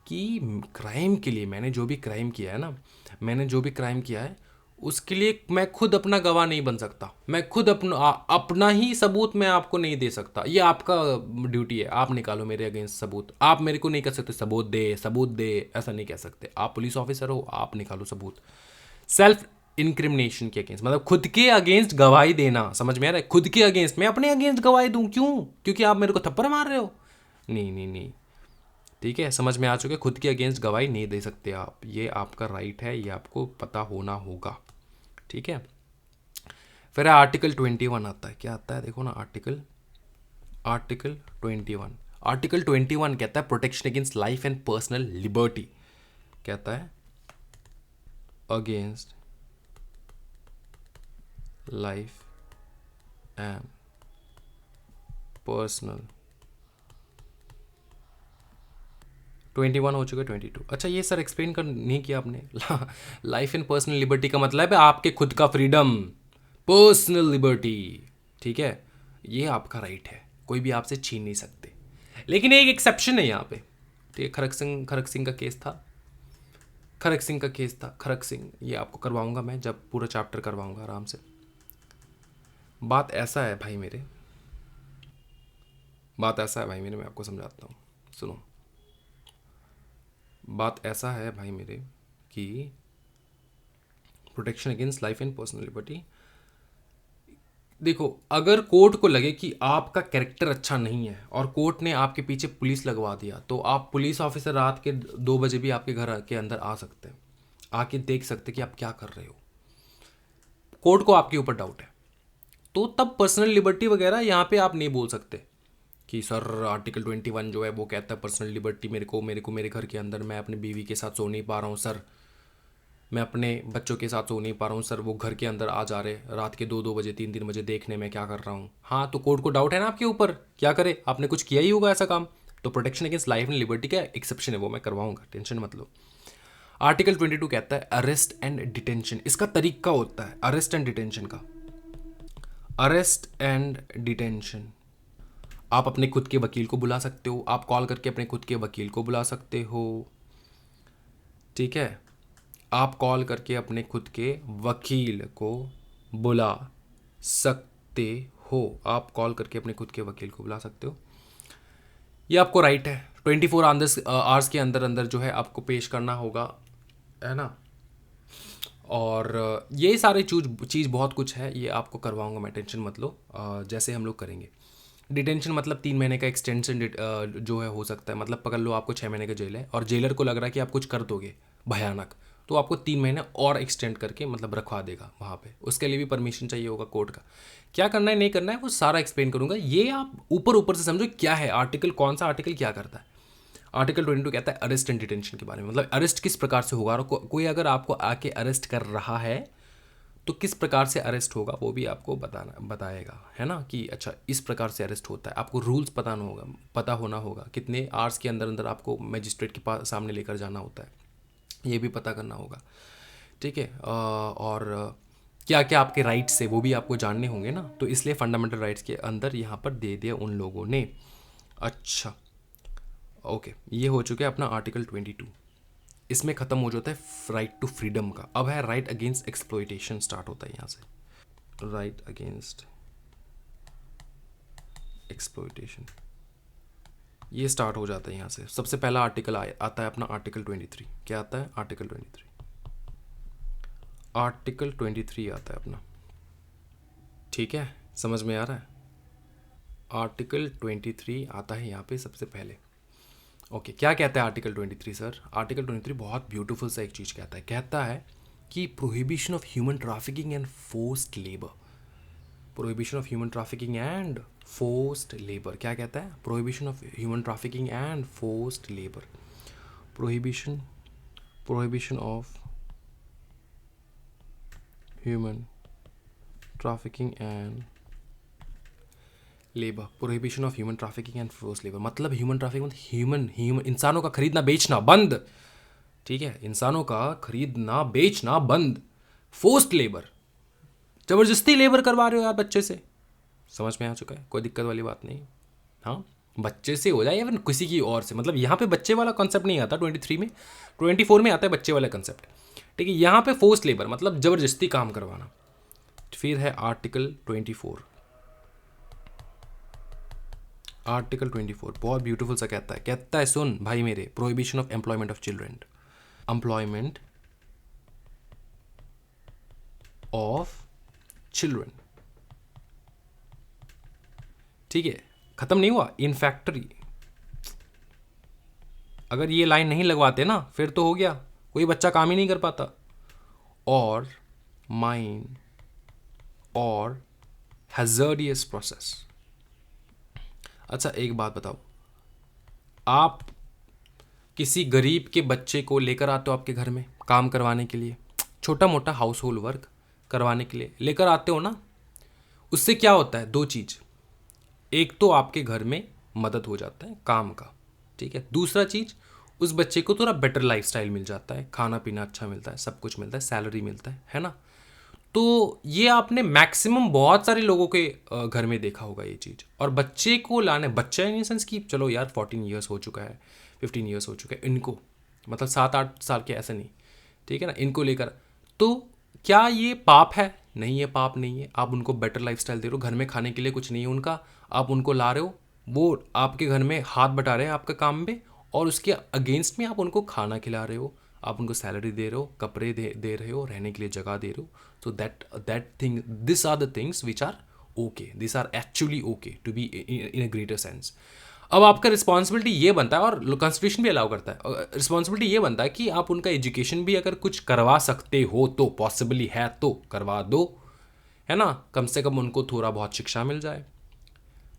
कि क्राइम के लिए, मैंने जो भी क्राइम किया है ना, मैंने जो भी क्राइम किया है उसके लिए मैं खुद अपना गवाह नहीं बन सकता, मैं खुद अपना ही सबूत मैं आपको नहीं दे सकता, ये आपका ड्यूटी है, आप निकालो मेरे अगेंस्ट सबूत। आप मेरे को नहीं कह सकते सबूत दे, ऐसा नहीं कह सकते, आप पुलिस ऑफिसर हो, आप निकालो सबूत। सेल्फ इंक्रिमिनेशन के अगेंस्ट मतलब खुद के अगेंस्ट गवाही देना, समझ में आ रहा है? खुद के अगेंस्ट, मैं अपने अगेंस्ट गवाही दूं, क्यों? क्योंकि आप मेरे को थप्पड़ मार रहे हो? नहीं नहीं नहीं, ठीक है, समझ में आ चुके, खुद के अगेंस्ट गवाही नहीं दे सकते आप, ये आपका राइट है, ये आपको पता होना होगा, ठीक है। फिर आर्टिकल 21 आता है, क्या आता है देखो ना, आर्टिकल 21, आर्टिकल 21 कहता है protection against life and personal liberty, कहता है अगेंस्ट लाइफ एंड पर्सनल। 21 हो चुका है, 22। अच्छा ये सर एक्सप्लेन कर नहीं किया आपने। लाइफ एंड पर्सनल लिबर्टी का मतलब है आपके खुद का फ्रीडम, पर्सनल लिबर्टी, ठीक है, ये आपका राइट है, कोई भी आपसे छीन नहीं सकते। लेकिन एक एक्सेप्शन है यहाँ पे, ठीक है, खड़ग सिंह का केस था, खड़ग सिंह, ये आपको करवाऊंगा मैं जब पूरा चैप्टर करवाऊंगा आराम से। बात ऐसा है भाई मेरे, मैं आपको समझाता हूँ, सुनो। बात ऐसा है भाई मेरे कि protection against life and personal liberty, देखो अगर कोर्ट को लगे कि आपका कैरेक्टर अच्छा नहीं है और कोर्ट ने आपके पीछे पुलिस लगवा दिया, तो आप पुलिस ऑफिसर रात के 2 बजे भी आपके घर के अंदर आ सकते हैं, आके देख सकते कि आप क्या कर रहे हो, कोर्ट को आपके ऊपर डाउट है, तो तब पर्सनल लिबर्टी वगैरह यहाँ पे आप नहीं बोल सकते कि सर आर्टिकल 21 जो है वो कहता है पर्सनल लिबर्टी, मेरे घर के अंदर मैं अपनी बीवी के साथ सो नहीं पा रहा हूँ सर, मैं अपने बच्चों के साथ सो नहीं पा रहा हूँ सर, वो घर के अंदर आ जा रहे रात के 2 बजे 3 बजे देखने में क्या कर रहा हूँ। हाँ तो कोर्ट को डाउट है ना आपके ऊपर, क्या करे, आपने कुछ किया ही होगा ऐसा काम, तो protection against life and liberty का एक्सेप्शन है, वो मैं करवाऊंगा, टेंशन मत लो। आर्टिकल 22 कहता है अरेस्ट एंड डिटेंशन। इसका तरीका होता है अरेस्ट एंड डिटेंशन का। अरेस्ट एंड डिटेंशन, आप अपने खुद के वकील को बुला सकते हो, आप कॉल करके अपने खुद के वकील को बुला सकते हो, ठीक है। आप कॉल करके अपने खुद के वकील को बुला सकते हो, आप कॉल करके अपने खुद के वकील को बुला सकते हो। ये आपको राइट है। 24 आवर्स के अंदर अंदर जो है आपको पेश करना होगा, है ना। और ये सारे चीज़ बहुत कुछ है, ये आपको करवाऊंगा मैं, टेंशन मत लो। जैसे हम लोग करेंगे। डिटेंशन मतलब 3 महीने का एक्सटेंशन जो है हो सकता है। मतलब पकड़ लो आपको 6 महीने का जेल है और जेलर को लग रहा है कि आप कुछ कर दोगे भयानक, तो आपको 3 महीने और एक्सटेंड करके मतलब रखवा देगा वहाँ पे। उसके लिए भी परमिशन चाहिए होगा कोर्ट का। क्या करना है नहीं करना है वो सारा एक्सप्लेन करूँगा। ये आप ऊपर ऊपर से समझो क्या है आर्टिकल, कौन सा आर्टिकल क्या करता है। आर्टिकल 22 कहता है अरेस्ट एंड डिटेंशन के बारे में, मतलब अरेस्ट किस प्रकार से होगा और कोई अगर आपको आके अरेस्ट कर रहा है तो किस प्रकार से अरेस्ट होगा वो भी आपको बताएगा, है ना। कि अच्छा इस प्रकार से अरेस्ट होता है, आपको रूल्स पता होना होगा, कितने आवर्स के अंदर अंदर आपको मजिस्ट्रेट के पास सामने लेकर जाना होता है, ये भी पता करना होगा, ठीक है। और क्या क्या आपके राइट्स है वो भी आपको जानने होंगे ना, तो इसलिए फंडामेंटल राइट्स के अंदर यहाँ पर दे दिया उन लोगों ने। अच्छा ओके, ये हो चुका है अपना आर्टिकल 22। इसमें ख़त्म हो जाता है राइट टू फ्रीडम का। अब है राइट अगेंस्ट एक्सप्लॉयटेशन, स्टार्ट होता है यहाँ से। राइट अगेंस्ट एक्सप्लॉयटेशन ये स्टार्ट हो जाता है यहाँ से। सबसे पहला आर्टिकल आता है अपना आर्टिकल 23। क्या आता है? आर्टिकल 23। आर्टिकल 23 आता है अपना, ठीक है, समझ में आ रहा है। आर्टिकल 23 आता है यहाँ पे सबसे पहले। ओके क्या कहता है आर्टिकल 23 सर? आर्टिकल 23 बहुत ब्यूटीफुल सा एक चीज़ कहता है कि prohibition of human trafficking and forced labour. Prohibition of human trafficking and forced labour, क्या कहता है? Prohibition of human trafficking and forced labour. Prohibition of human trafficking and labour. Prohibition of human trafficking and force labour, मतलब human trafficking मतलब human इंसानों का खरीदना बेचना बंद, ठीक है, इंसानों का खरीदना बेचना बंद। फोर्स्ड लेबर, जबरदस्ती लेबर करवा रहे हो यार बच्चे से, समझ में आ चुका है, कोई दिक्कत वाली बात नहीं। हाँ बच्चे से हो जाए या फिर किसी की और से, मतलब यहाँ पे बच्चे वाला कॉन्सेप्ट नहीं आता 23 में, 24 में आता है बच्चे वाला कॉन्सेप्ट, ठीक है। यहाँ पे फोर्स्ड लेबर मतलब जबरदस्ती काम करवाना। फिर है आर्टिकल 24। आर्टिकल 24 बहुत ब्यूटीफुल सा कहता है सुन भाई मेरे, prohibition of employment of children. Employment of children, ठीक है, खत्म नहीं हुआ। इन फैक्ट्री, अगर ये लाइन नहीं लगवाते ना फिर तो हो गया, कोई बच्चा काम ही नहीं कर पाता। और माइन और हैजर्डियस प्रोसेस। अच्छा एक बात बताओ, आप किसी गरीब के बच्चे को लेकर आते हो आपके घर में काम करवाने के लिए, छोटा मोटा हाउस होल्ड वर्क करवाने के लिए लेकर आते हो ना, उससे क्या होता है? दो चीज़, एक तो आपके घर में मदद हो जाता है काम का, ठीक है। दूसरा चीज़, उस बच्चे को थोड़ा बेटर लाइफस्टाइल मिल जाता है, खाना पीना अच्छा मिलता है, सब कुछ मिलता है, सैलरी मिलता है ना। तो ये आपने मैक्सिमम बहुत सारे लोगों के घर में देखा होगा ये चीज़। और बच्चे को लाने, बच्चा इन सेंस कि चलो यार 14 ईयर्स हो चुका है, 15 ईयर्स हो चुका है इनको, मतलब 7-8 साल के, ऐसे नहीं, ठीक है ना, इनको लेकर। तो क्या ये पाप है? नहीं, ये पाप नहीं है। आप उनको बेटर लाइफस्टाइल दे रहे हो, घर में खाने के लिए कुछ नहीं है उनका, आप उनको ला रहे हो, वो आपके घर में हाथ बटा रहे हैं आपका काम में, और उसके अगेंस्ट में आप उनको खाना खिला रहे हो, आप उनको सैलरी दे रहे हो, कपड़े दे रहे हो, रहने के लिए जगह दे रहे हो। So that thing, this are the things which are okay, this are actually okay to be in a greater sense. अब आपका रिस्पॉन्सिबिलिटी ये बनता है, और कॉन्स्टिट्यूशन भी अलाउ करता है, रिस्पॉन्सिबिलिटी ये बनता है कि आप उनका एजुकेशन भी अगर कुछ करवा सकते हो तो, पॉसिबली है तो करवा दो, है ना। कम से कम उनको थोड़ा बहुत शिक्षा मिल जाए,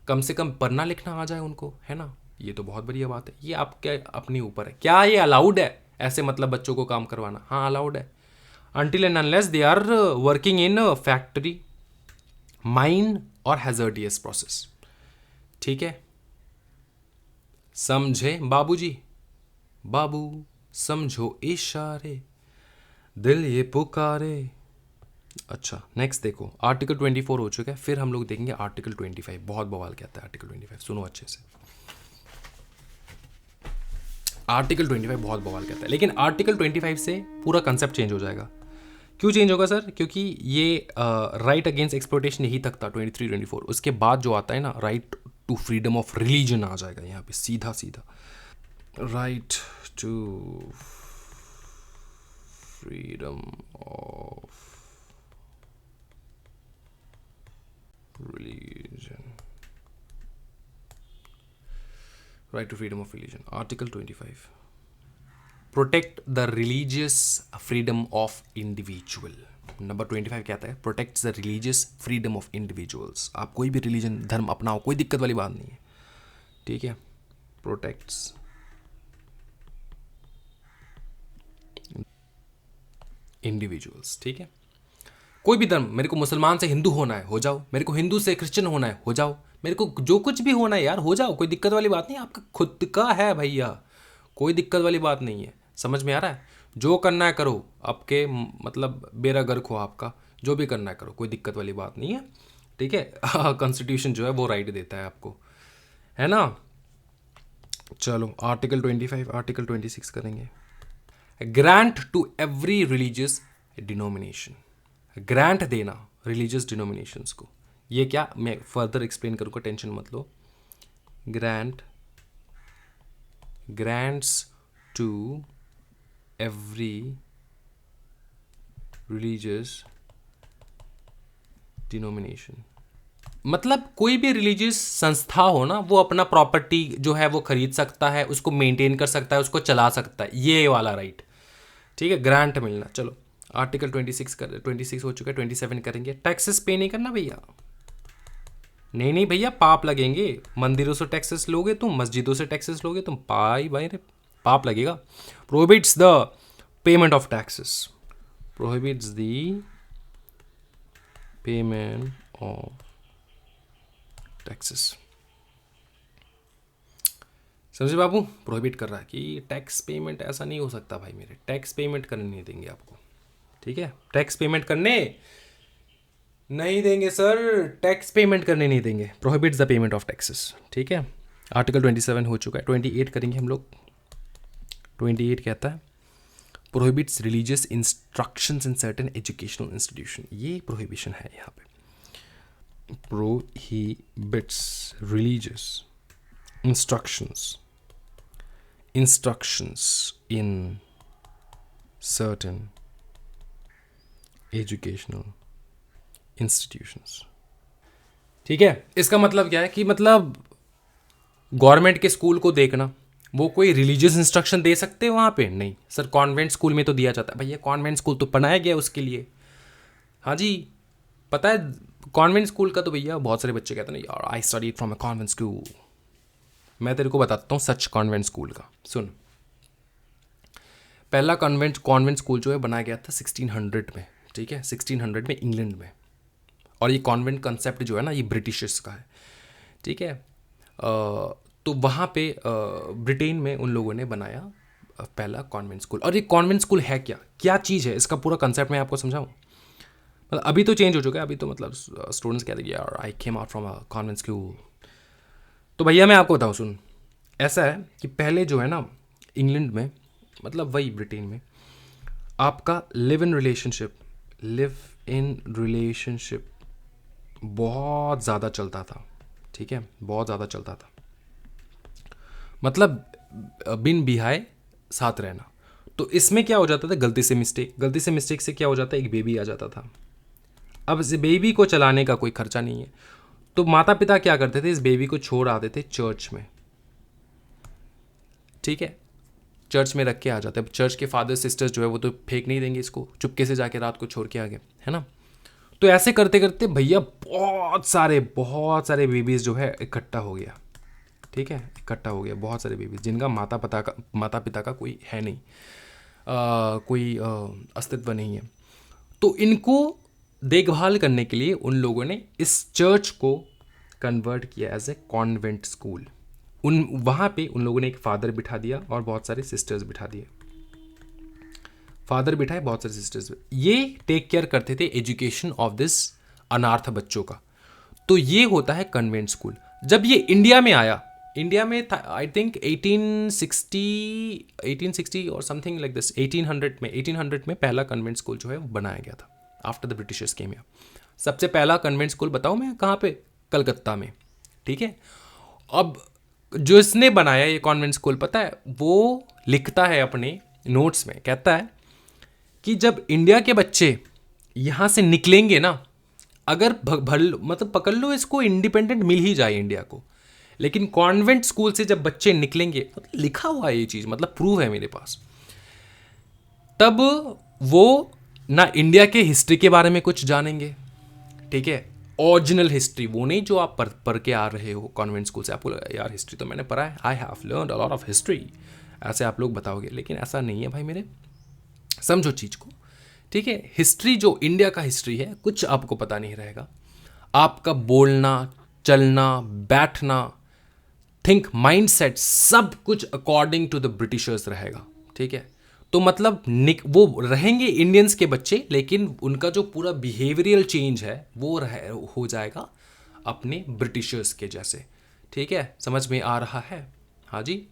कम से कम पढ़ना लिखना आ जाए उनको, है ना। ये तो बहुत बढ़िया बात है। ये आपके अपने ऊपर है, क्या ये अलाउड है ऐसे मतलब बच्चों को काम करवाना? हाँ अलाउड है, until and unless they are working in factory, mine और हैजर्डियस प्रोसेस, ठीक है। समझे बाबूजी? बाबू समझो इशारे, दिल ये पुकारे। अच्छा नेक्स्ट देखो, आर्टिकल 24 हो चुका है, फिर हम लोग देखेंगे आर्टिकल 25। बहुत बवाल कहता है आर्टिकल 25, सुनो अच्छे से। आर्टिकल 25 बहुत बवाल कहता है, लेकिन आर्टिकल 25 से पूरा कंसेप्ट चेंज हो जाएगा। क्यों चेंज होगा सर? क्योंकि ये राइट अगेंस्ट एक्सप्लॉयटेशन यही तक था 23 24। उसके बाद जो आता है ना, right to freedom of religion आ जाएगा यहाँ पे सीधा सीधा। Right to freedom of religion, right to freedom of religion, article 25, protect the religious freedom of individual। Number 25 क्या आता है? Protects the religious freedom of individuals. आप कोई भी रिलीजन धर्म अपनाओ, कोई दिक्कत वाली बात नहीं है, ठीक है। प्रोटेक्ट्स इंडिविजुअल्स, ठीक है। कोई भी धर्म, मेरे को मुसलमान से हिंदू होना है हो जाओ, मेरे को हिंदू से क्रिश्चियन होना है हो जाओ, मेरे को जो कुछ भी होना है यार हो जाओ, कोई दिक्कत वाली बात नहीं, आपका खुद का है भैया, कोई दिक्कत वाली बात नहीं है। समझ में आ रहा है? जो करना है करो, आपके मतलब बेरा गर्क हो आपका, जो भी करना है करो, कोई दिक्कत वाली बात नहीं है, ठीक है। कॉन्स्टिट्यूशन जो है वो राइट देता है आपको, है ना। चलो आर्टिकल 25, आर्टिकल 26 करेंगे। Grant to every religious denomination, grant देना रिलीजियस डिनोमिनेशंस को। ये क्या, मैं फर्दर एक्सप्लेन करूँगा, टेंशन मत लो। Grants to every religious denomination, मतलब कोई भी रिलीजियस संस्था हो ना, वो अपना प्रॉपर्टी जो है वो खरीद सकता है, उसको मेंटेन कर सकता है, उसको चला सकता है, ये वाला राइट, ठीक है। ग्रांट मिलना। चलो आर्टिकल 26 हो चुका है, 27 करेंगे। टैक्सेस पे नहीं करना भैया, नहीं भैया, पाप लगेंगे। मंदिरों से टैक्सेस लोगे तुम, मस्जिदों से टैक्सेस लोगे तुम, भाई रे पाप लगेगा। Prohibits the payment of taxes, prohibits the payment of taxes. समझे बाबू? प्रोहिबिट कर रहा है कि टैक्स पेमेंट ऐसा नहीं हो सकता भाई, मेरे टैक्स पेमेंट करने नहीं देंगे आपको, ठीक है। टैक्स पेमेंट करने नहीं देंगे सर, टैक्स पेमेंट करने नहीं देंगे। Prohibits the payment of taxes, ठीक है। आर्टिकल 27 हो चुका है, 28 करेंगे हम लोग। 28 कहता है prohibits religious instructions in certain educational institution. ये प्रोहिबिशन है यहाँ पे, prohibits religious instructions in certain educational institutions, ठीक है। इसका मतलब क्या है कि मतलब गवर्नमेंट के स्कूल को देखना, वो कोई रिलीजियस इंस्ट्रक्शन दे सकते हैं वहाँ पे? नहीं सर, कॉन्वेंट स्कूल में तो दिया जाता है भैया, कॉन्वेंट स्कूल तो बनाया गया उसके लिए। हाँ जी, पता है कॉन्वेंट स्कूल का तो भैया बहुत सारे बच्चे कहते हैं यार I studied from a convent school. मैं तेरे को बताता हूँ सच कॉन्वेंट स्कूल का, सुन। पहला कॉन्वेंट स्कूल जो है बनाया गया था 1600 में, ठीक है, 1600 में इंग्लैंड में। और ये कॉन्वेंट कंसेप्ट जो है ना, ये ब्रिटिशर्स का है, ठीक है। तो वहाँ पे ब्रिटेन में उन लोगों ने बनाया पहला कॉन्वेंट स्कूल। और ये कॉन्वेंट स्कूल है क्या चीज़ है, इसका पूरा कंसेप्ट मैं आपको समझाऊँ। मतलब अभी तो चेंज हो चुका है, अभी तो मतलब स्टूडेंट्स कहते हैं यार I came out from a convent school. तो भैया मैं आपको बताऊँ, सुन, ऐसा है कि पहले जो है ना इंग्लैंड में, मतलब वही ब्रिटेन में, आपका लिव इन रिलेशनशिप बहुत ज़्यादा चलता था, ठीक है, बहुत ज़्यादा चलता था। मतलब बिन बिहाए साथ रहना। तो इसमें क्या हो जाता था, गलती से मिस्टेक से क्या हो जाता है, एक बेबी आ जाता था। अब इस बेबी को चलाने का कोई खर्चा नहीं है, तो माता पिता क्या करते थे, इस बेबी को छोड़ आते थे चर्च में, ठीक है, चर्च में रख के आ जाते हैं। चर्च के फादर सिस्टर्स जो है वो तो फेंक नहीं देंगे इसको, चुपके से जाके रात को छोड़ के आ गए, है ना। तो ऐसे करते करते भैया बहुत सारे बेबीज जो है इकट्ठा हो गया, ठीक है, इकट्ठा हो गया बहुत सारे बेबीज जिनका माता पिता का कोई है नहीं, कोई अस्तित्व नहीं है। तो इनको देखभाल करने के लिए उन लोगों ने इस चर्च को कन्वर्ट किया एज ए कॉन्वेंट स्कूल। वहाँ पे उन लोगों ने एक फादर बिठा दिया और बहुत सारे सिस्टर्स बिठा दिए, फादर बिठाए, बहुत सारे सिस्टर्स, ये टेक केयर करते थे एजुकेशन ऑफ दिस अनाथ बच्चों का। तो ये होता है कन्वेंट स्कूल। जब ये इंडिया में आया, इंडिया में था आई थिंक 1860 और समथिंग लाइक दिस, 1800 में पहला कन्वेंट स्कूल जो है वो बनाया गया था after the Britishers came here. सबसे पहला कन्वेंट स्कूल बताऊँ मैं कहाँ पे? कलकत्ता में, ठीक है। अब जो इसने बनाया ये कॉन्वेंट स्कूल, पता है वो लिखता है अपने नोट्स में, कहता है कि जब इंडिया के बच्चे यहाँ से निकलेंगे ना, अगर मतलब पकड़ लो इसको, इंडिपेंडेंट मिल ही जाए इंडिया को, लेकिन कॉन्वेंट स्कूल से जब बच्चे निकलेंगे, मतलब लिखा हुआ है ये चीज़, मतलब प्रूफ है मेरे पास, तब वो ना इंडिया के हिस्ट्री के बारे में कुछ जानेंगे, ठीक है, ओरिजिनल हिस्ट्री, वो नहीं जो आप पढ़ के आ रहे हो कॉन्वेंट स्कूल से। आपको लगा यार हिस्ट्री तो मैंने पढ़ा है, I have learned a lot of history, ऐसे आप लोग बताओगे, लेकिन ऐसा नहीं है भाई मेरे, समझो चीज़ को, ठीक है। हिस्ट्री जो इंडिया का हिस्ट्री है, कुछ आपको पता नहीं रहेगा। आपका बोलना, चलना, बैठना, थिंक, माइंडसेट, सब कुछ अकॉर्डिंग टू द ब्रिटिशर्स रहेगा, ठीक है। तो मतलब वो रहेंगे इंडियंस के बच्चे, लेकिन उनका जो पूरा बिहेवियरल चेंज है वो हो जाएगा अपने ब्रिटिशर्स के जैसे, ठीक है। समझ में आ रहा है? हाँ जी।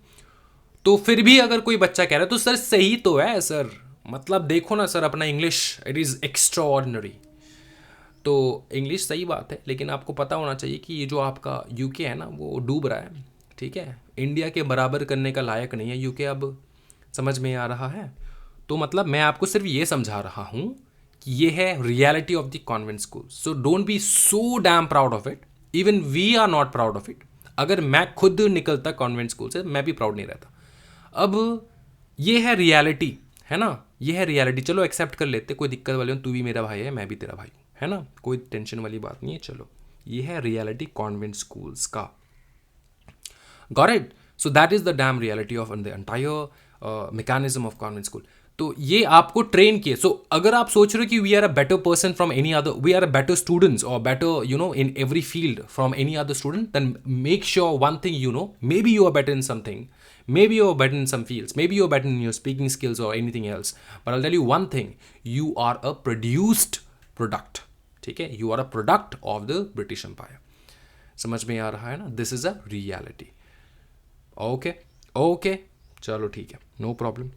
तो फिर भी अगर कोई बच्चा कह रहा है तो सर सही तो है सर, मतलब देखो ना सर अपना English, it is extra ordinary. तो इंग्लिश सही बात है, लेकिन आपको पता होना चाहिए कि ये जो आपका यूके है ना, वो डूब रहा है, ठीक है। इंडिया के बराबर करने का लायक नहीं है यूके अब, समझ में आ रहा है? तो मतलब मैं आपको सिर्फ ये समझा रहा हूँ कि ये है reality of the convent school. So don't be so damn proud of it, even we are not proud of it. अगर मैं खुद निकलता कॉन्वेंट स्कूल से, मैं भी प्राउड नहीं रहता। अब ये है रियलिटी, है ना, ये है रियलिटी। चलो एक्सेप्ट कर लेते, कोई दिक्कत वाली हो, तू भी मेरा भाई है, मैं भी तेरा भाई हूँ, है ना, कोई टेंशन वाली बात नहीं है। चलो, ये है रियलिटी कॉन्वेंट स्कूल्स का। Got it? So that is the dam reality of the entire mechanism of convent school. तो ये आपको ट्रेन किए। सो अगर आप सोच रहे हो कि we are a better person from any other, we are a better students और better you know in every field from any other student, then make sure one thing, you know, maybe you are better in something, maybe you're better in some fields, maybe you're better in your speaking skills or anything else, but I'll tell you one thing, you are a produced product, ठीक है, you are a product of the British Empire। समझ में आ रहा है ना? This is a reality. Okay okay, चलो ठीक है, नो प्रॉब्लम।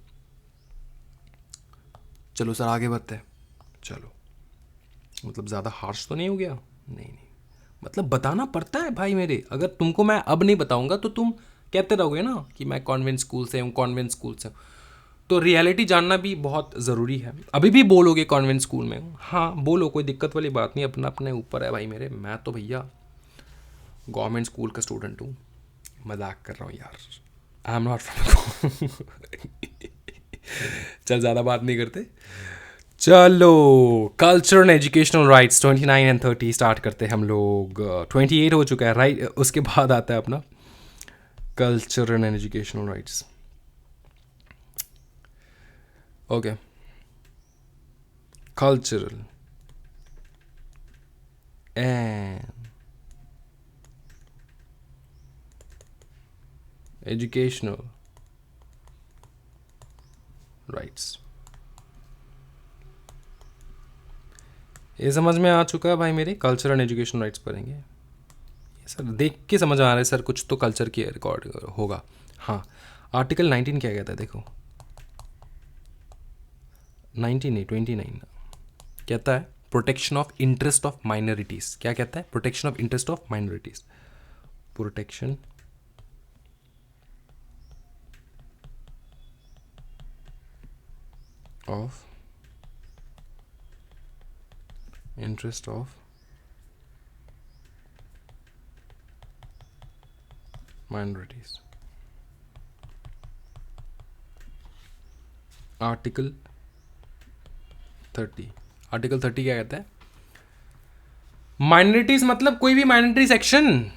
चलो सर आगे बढ़ते हैं। चलो, मतलब ज़्यादा हार्श तो नहीं हो गया? नहीं, मतलब बताना पड़ता है भाई मेरे, अगर तुमको मैं अब नहीं बताऊंगा तो तुम कहते रहोगे ना कि मैं कॉन्वेंट स्कूल से हूँ, कॉन्वेंट स्कूल से हूँ। तो रियलिटी जानना भी बहुत ज़रूरी है। अभी भी बोलोगे कॉन्वेंट स्कूल में हूँ, हाँ बोलो, कोई दिक्कत वाली बात नहीं, अपना अपने ऊपर है भाई मेरे। मैं तो भैया गवर्नमेंट स्कूल का स्टूडेंट हूँ, मजाक कर रहा हूँ यार, आई एम नॉट फ्रॉम चल ज़्यादा बात नहीं करते। चलो, culture and educational rights 29 and 30 start करते हैं हम लोग। 28 हो चुका है राइट, उसके बाद आता है अपना culture and educational rights. Okay, cultural and educational rights, ये समझ में आ चुका है भाई मेरे। कल्चर एंड एजुकेशनल राइट्स पढ़ेंगे, ये सर देख के समझ आ रहा है सर, कुछ तो कल्चर की रिकॉर्ड होगा। हाँ, आर्टिकल 19 क्या कहता है देखो, 19 नहीं 29 कहता है protection of interest of minorities. क्या कहता है? Protection of interest of minorities, protection of interest of minorities. Article 30, article 30 क्या कहता है? माइनॉरिटीज मतलब कोई भी माइनॉरिटी सेक्शन,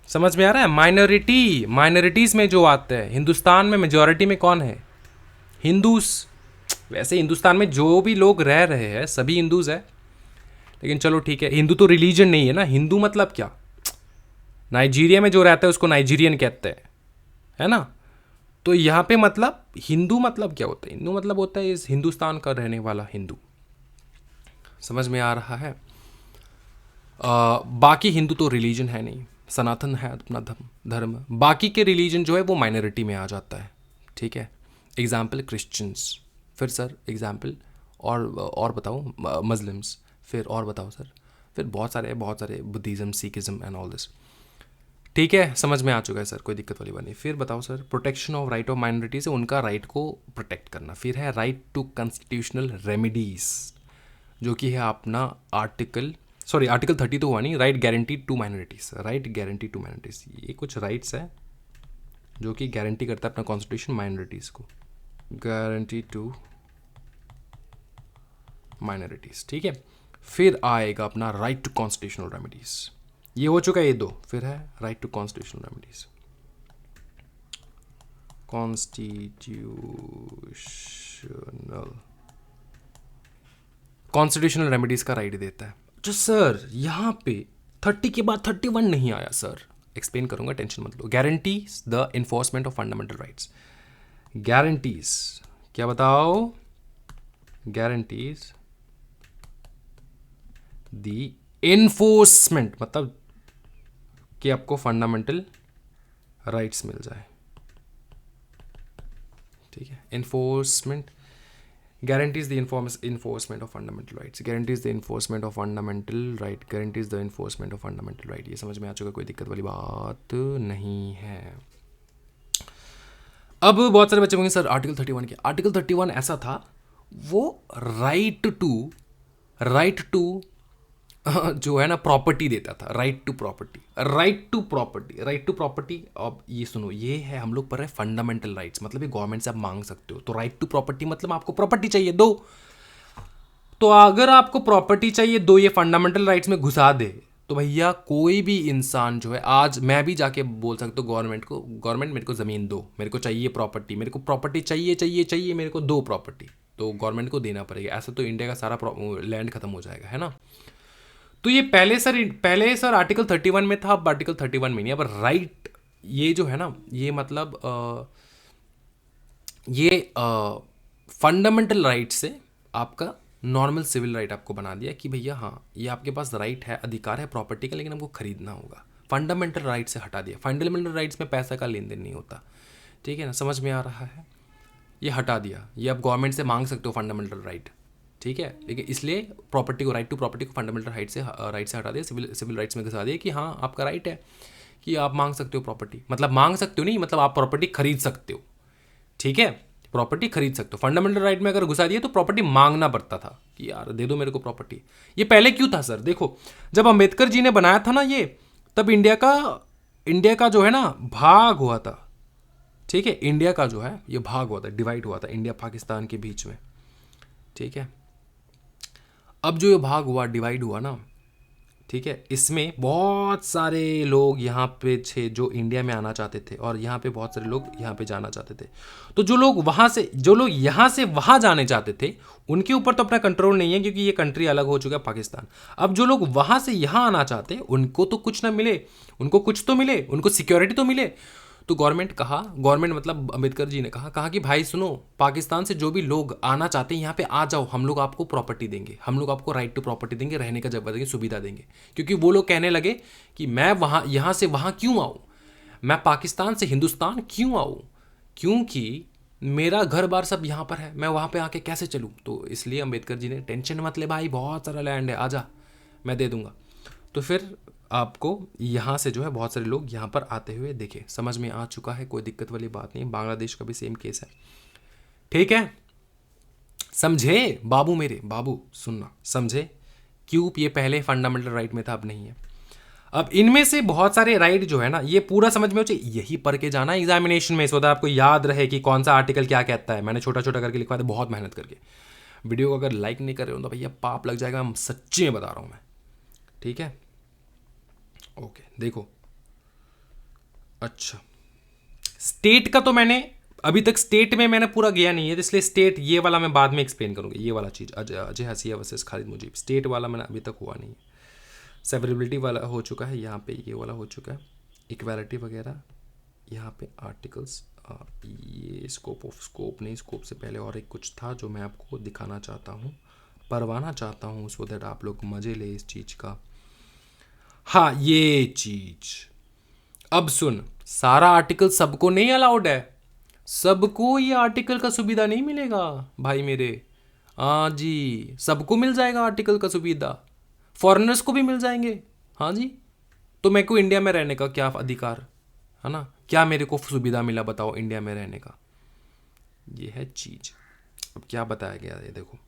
समझ में आ रहा है? माइनॉरिटी, माइनॉरिटीज में जो आते हैं, हिंदुस्तान में मेजॉरिटी में कौन है? हिंदूस। वैसे हिंदुस्तान में जो भी लोग रह रहे हैं सभी हिंदूज है, लेकिन चलो ठीक है, हिंदू तो रिलीजन नहीं है ना। हिंदू मतलब क्या? नाइजीरिया में जो रहता है उसको नाइजीरियन कहते हैं, है ना। तो यहाँ पे मतलब हिंदू मतलब क्या होता है? हिंदू मतलब होता है इस हिंदुस्तान का रहने वाला हिंदू। समझ में आ रहा है? बाकी हिंदू तो रिलीजन है नहीं, सनातन है अपना धर्म। बाकी के रिलीजन जो है वो माइनॉरिटी में आ जाता है। ठीक है, एग्जाम्पल क्रिश्चियंस, फिर सर एग्जाम्पल और बताओ मुस्लिम्स, फिर और बताओ सर, फिर बहुत सारे Buddhism, Sikhism and all this. ठीक है, समझ में आ चुका है सर, कोई दिक्कत वाली बात नहीं। फिर बताओ sir, protection of right of minorities, उनका राइट को प्रोटेक्ट करना। फिर है राइट टू कॉन्स्टिट्यूशनल रेमेडीज, जो कि है अपना आर्टिकल 30 तो हुआ नहीं, right guarantee to minorities, right guarantee to minorities, ये कुछ राइट्स है जो कि गारंटी करता है अपना कॉन्स्टिट्यूशन माइनॉरिटीज़ को, गारंटी टू माइनॉरिटीज़। ठीक है, फिर आएगा अपना राइट टू कॉन्स्टिट्यूशनल रेमेडीज, ये हो चुका है ये दो। फिर है right to constitutional remedies, constitutional remedies का राइट देता है। जो सर यहाँ पे 30 के बाद 31 नहीं आया सर, एक्सप्लेन करूंगा, टेंशन मत लो। Guarantees the enforcement of fundamental rights, guarantees क्या बताओ? गारंटीज द इन्फोर्समेंट, मतलब कि आपको फंडामेंटल राइट्स मिल जाए। ठीक है, enforcement, guarantees the enforcement of fundamental rights, guarantees the enforcement of fundamental right, guarantees the enforcement of fundamental right। ये समझ में आ चुका, कोई दिक्कत वाली बात नहीं है। अब बहुत सारे बच्चे होंगे सर आर्टिकल 31 के, आर्टिकल 31 ऐसा था, वो राइट टू जो है ना प्रॉपर्टी देता था, right to property, right to property, right to property. अब ये सुनो, ये है हम लोग पर है फंडामेंटल राइट्स, मतलब ये गवर्नमेंट से आप मांग सकते हो। तो राइट टू प्रॉपर्टी मतलब आपको प्रॉपर्टी चाहिए दो, तो अगर आपको प्रॉपर्टी चाहिए दो, ये फंडामेंटल राइट्स में घुसा दे, तो भैया कोई भी इंसान जो है, आज मैं भी जाके बोल सकता हूँ गवर्नमेंट को, गवर्नमेंट मेरे को ज़मीन दो, मेरे को चाहिए प्रॉपर्टी, मेरे को प्रॉपर्टी चाहिए चाहिए चाहिए, मेरे को दो प्रॉपर्टी, तो गवर्नमेंट को देना पड़ेगा। ऐसा तो इंडिया का सारा लैंड खत्म हो जाएगा, है ना। तो ये पहले सर आर्टिकल 31 में था, अब आर्टिकल 31 में नहीं। अब राइट ये जो है ना, ये मतलब ये फंडामेंटल राइट से आपका नॉर्मल सिविल राइट आपको बना दिया कि भैया हाँ, ये आपके पास राइट है, अधिकार है प्रॉपर्टी का, लेकिन हमको खरीदना होगा। फंडामेंटल राइट से हटा दिया। फंडामेंटल राइट्स में पैसा का लेन देन नहीं होता। ठीक है ना, समझ में आ रहा है? ये हटा दिया, ये आप गवर्नमेंट से मांग सकते हो फंडामेंटल राइट। ठीक है, लेकिन इसलिए प्रॉपर्टी को, राइट टू प्रॉपर्टी को फंडामेंटल राइट से हटा दिया, सिविल राइट्स में घुसा दिया कि हाँ आपका राइट है कि आप मांग सकते हो प्रॉपर्टी, मतलब मांग सकते हो नहीं, मतलब आप प्रॉपर्टी खरीद सकते हो। ठीक है, प्रॉपर्टी खरीद सकते हो। फंडामेंटल राइट में अगर घुसा दिए तो प्रॉपर्टी मांगना पड़ता था कि यार दे दो मेरे को प्रॉपर्टी। ये पहले क्यों था सर? देखो, जब अंबेडकर जी ने बनाया था ना ये, तब इंडिया का जो है ना भाग हुआ था। ठीक है, इंडिया का जो है ये भाग हुआ था, डिवाइड हुआ था इंडिया पाकिस्तान के बीच में। ठीक है, अब जो ये भाग हुआ, डिवाइड हुआ ना, ठीक है, इसमें बहुत सारे लोग यहाँ पे थे जो इंडिया में आना चाहते थे, और यहाँ पे बहुत सारे लोग यहाँ पे जाना चाहते थे। तो जो लोग यहाँ से वहाँ जाने चाहते थे, उनके ऊपर तो अपना कंट्रोल नहीं है, क्योंकि ये कंट्री अलग हो चुका है पाकिस्तान। अब जो लोग वहाँ से यहाँ आना चाहते, उनको तो कुछ ना मिले, उनको कुछ तो मिले, उनको सिक्योरिटी तो मिले। तो गवर्नमेंट मतलब अम्बेडकर जी ने कहा कि भाई सुनो, पाकिस्तान से जो भी लोग आना चाहते हैं यहाँ पे आ जाओ, हम लोग आपको प्रॉपर्टी देंगे, हम लोग आपको राइट टू प्रॉपर्टी देंगे, रहने का जगह देंगे, सुविधा देंगे। क्योंकि वो लोग कहने लगे कि मैं यहाँ से वहाँ क्यों आऊँ, मैं पाकिस्तान से हिंदुस्तान क्यों आऊँ, क्योंकि मेरा घर बार सब यहाँ पर है, मैं वहाँ पे आके कैसे चलूँ। तो इसलिए अम्बेडकर जी ने, टेंशन मत ले भाई, बहुत सारा लैंड है, आजा मैं दे दूंगा। तो फिर आपको यहाँ से जो है बहुत सारे लोग यहाँ पर आते हुए देखे। समझ में आ चुका है, कोई दिक्कत वाली बात नहीं। बांग्लादेश का भी सेम केस है। ठीक है, समझे बाबू मेरे, बाबू सुनना, समझे क्यों ये पहले फंडामेंटल राइट में था, अब नहीं है। अब इनमें से बहुत सारे राइट जो है ना, ये पूरा समझ में हो चाहिए, यही पढ़ के जाना एग्जामिनेशन में, सो आपको याद रहे कि कौन सा आर्टिकल क्या कहता है। मैंने छोटा छोटा करके लिखवा दिया, बहुत मेहनत करके। वीडियो को अगर लाइक नहीं कर रहे हो तो भैया पाप लग जाएगा, सच्ची में बता रहा हूँ मैं। ठीक है, ओके, देखो, अच्छा स्टेट का तो मैंने अभी तक, स्टेट में मैंने पूरा गया नहीं है, तो इसलिए स्टेट ये वाला मैं बाद में एक्सप्लेन करूंगा। ये वाला चीज़ अजय हसीया वर्सेस खालिद मुजीब, स्टेट वाला मैंने अभी तक हुआ नहीं है। सेवरेबिलिटी वाला हो चुका है, यहाँ पे ये वाला हो चुका है, इक्वालिटी वगैरह यहाँ पे आर्टिकल्स ये स्कोप नहीं, स्कोप से पहले और एक कुछ था जो मैं आपको दिखाना चाहता हूँ, परवाना चाहता हूँ, सो दैट आप लोग मज़े ले इस चीज़ का। हाँ, ये चीज़ अब सुन, सारा आर्टिकल सबको नहीं अलाउड है, सबको ये आर्टिकल का सुविधा नहीं मिलेगा भाई मेरे। हाँ जी, सबको मिल जाएगा आर्टिकल का सुविधा, फॉरेनर्स को भी मिल जाएंगे। हाँ जी, तो मेरे को इंडिया में रहने का क्या अधिकार है ना, क्या मेरे को सुविधा मिला बताओ इंडिया में रहने का, ये है चीज। अब क्या बताया गया है देखो,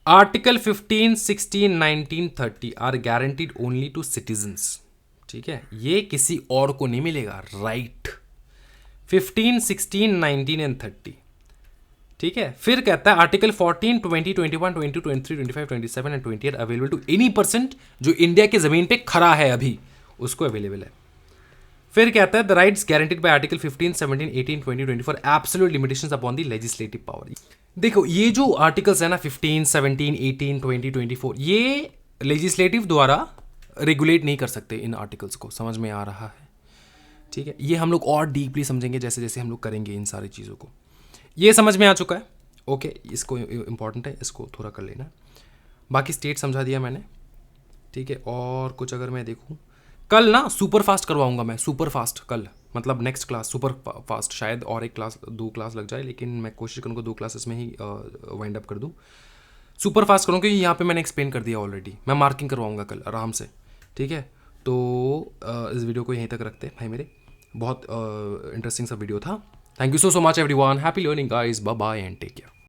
article 15, 16, 19, 30 are guaranteed only to citizens. ठीक है, ये किसी और को नहीं मिलेगा, राइट। 15, 16, 19 एंड 30। ठीक है, फिर कहता है article 14, 20, 21, 22, 23, 25, 27 and 28 available to any person जो इंडिया के जमीन पे खड़ा है अभी, उसको अवेलेबल है। फिर कहता है the rights guaranteed bye article 15, 17, 18, 20, 24 absolute limitations upon the legislative power. देखो ये जो आर्टिकल्स है ना 15, 17, 18, 20, 24, ये लेजिस्लेटिव द्वारा रेगुलेट नहीं कर सकते इन आर्टिकल्स को, समझ में आ रहा है। ठीक है, ये हम लोग और डीपली समझेंगे जैसे जैसे हम लोग करेंगे इन सारी चीज़ों को। ये समझ में आ चुका है, ओके, इसको इम्पॉर्टेंट है, इसको थोड़ा कर लेना। बाकी स्टेट समझा दिया मैंने। ठीक है, और कुछ अगर मैं देखूँ, कल ना सुपर फास्ट करवाऊंगा मैं, सुपर फास्ट कल, मतलब नेक्स्ट क्लास सुपर फास्ट, शायद और एक क्लास 2 क्लास लग जाए, लेकिन मैं कोशिश करूँगा 2 क्लासेस में ही वाइंड अप कर दूँ। सुपर फास्ट करूँगा क्योंकि यहाँ पे मैंने एक्सप्लेन कर दिया ऑलरेडी, मैं मार्किंग करवाऊँगा कल आराम से। ठीक है, तो इस वीडियो को यहीं तक रखते हैं भाई मेरे, बहुत इंटरेस्टिंग सा वीडियो था। Thank you so much everyone, happy learning guys, bye bye and take care.